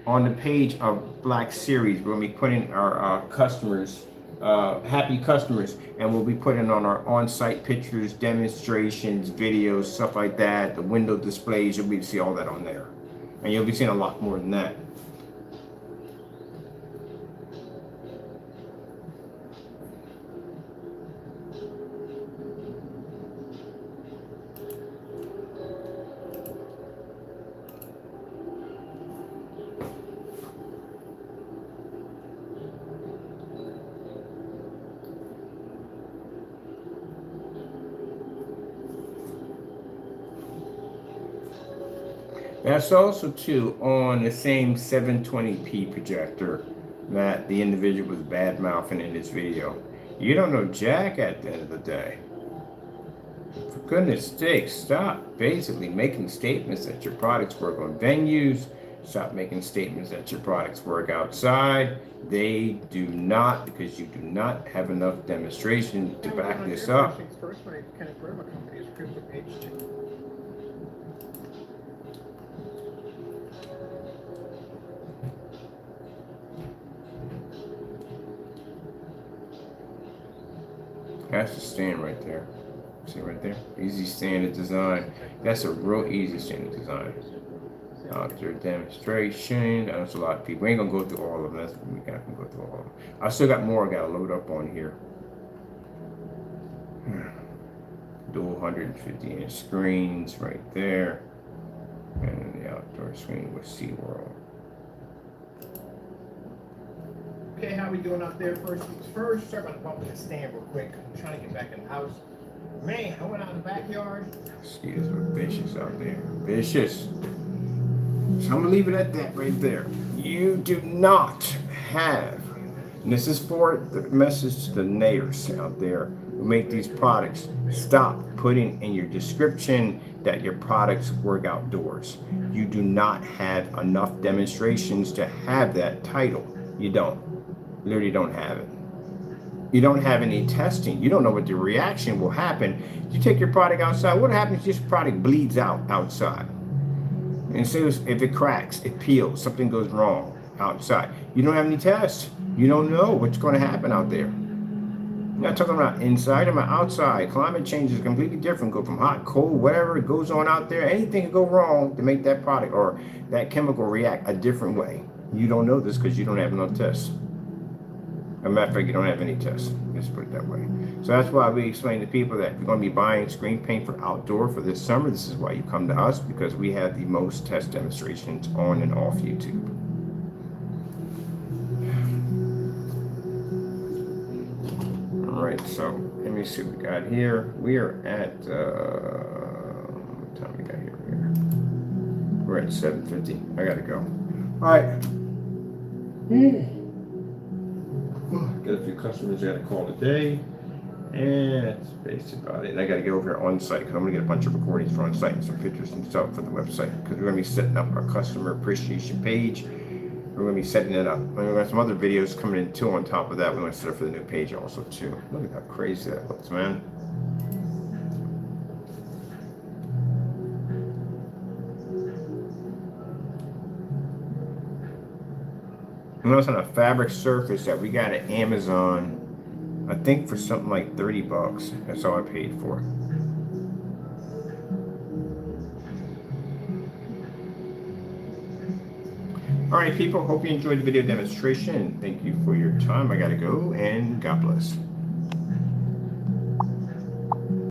the page of Black Series, we'll be putting our customers, happy customers, and we'll be putting on our on-site pictures, demonstrations, videos, stuff like that, the window displays. You'll be able to see all that on there. And you'll be seeing a lot more than that. That's also too on the same 720p projector that the individual was bad mouthing in this video. You don't know jack at the end of the day. For goodness sake, stop basically making statements that your products work on venues. Stop making statements that your products work outside. They do not, because you do not have enough demonstration to back this up. First, when I kind of grow my company is Crystal Edge. That's the stand right there. See right there? Easy standard design. That's a real easy standard design. Outdoor demonstration. That's a lot of people. We ain't gonna go through all of them. We can go through all of them. I still got more I gotta load up on here. Dual 150-inch screens right there. And the outdoor screen with SeaWorld. Okay, how we doing out there? First things first. Sorry about the bump in the stand real quick. I'm trying to get back in the house. Man, I went out in the backyard. Mosquitoes are vicious out there. Vicious. So I'm gonna leave it at that right there. You do not have, and this is for the message to the nayers out there who make these products, stop putting in your description that your products work outdoors. You do not have enough demonstrations to have that title. You don't. You literally don't have it. You don't have any testing. You don't know what the reaction will happen. You take your product outside. What happens if this product bleeds out outside? And so if it cracks, it peels, something goes wrong outside. You don't have any tests. You don't know what's going to happen out there. I'm not talking about inside, I'm about outside. Climate change is completely different. Go from hot, cold, whatever it goes on out there. Anything can go wrong to make that product or that chemical react a different way. You don't know this because you don't have enough tests. As a matter of fact, you don't have any tests. Let's put it that way. So that's why we explain to people that if you're going to be buying screen paint for outdoor for this summer, this is why you come to us, because we have the most test demonstrations on and off YouTube. right, so let me see what we got here. We are at what time we got here? We're at 7:50. I gotta go. All right. Got a few customers I gotta call today, and that's basically about it. And I gotta get over here on site because I'm gonna get a bunch of recordings for on site and some pictures and stuff for the website because we're gonna be setting up our customer appreciation page. We're going to be setting it up. And we've got some other videos coming in too on top of that. We want to set up for the new page also too. Look at how crazy that looks, man. And that's on a fabric surface that we got at Amazon, I think for something like 30 bucks. That's all I paid for it. All right, people, hope you enjoyed the video demonstration. Thank you for your time. I got to go, and God bless.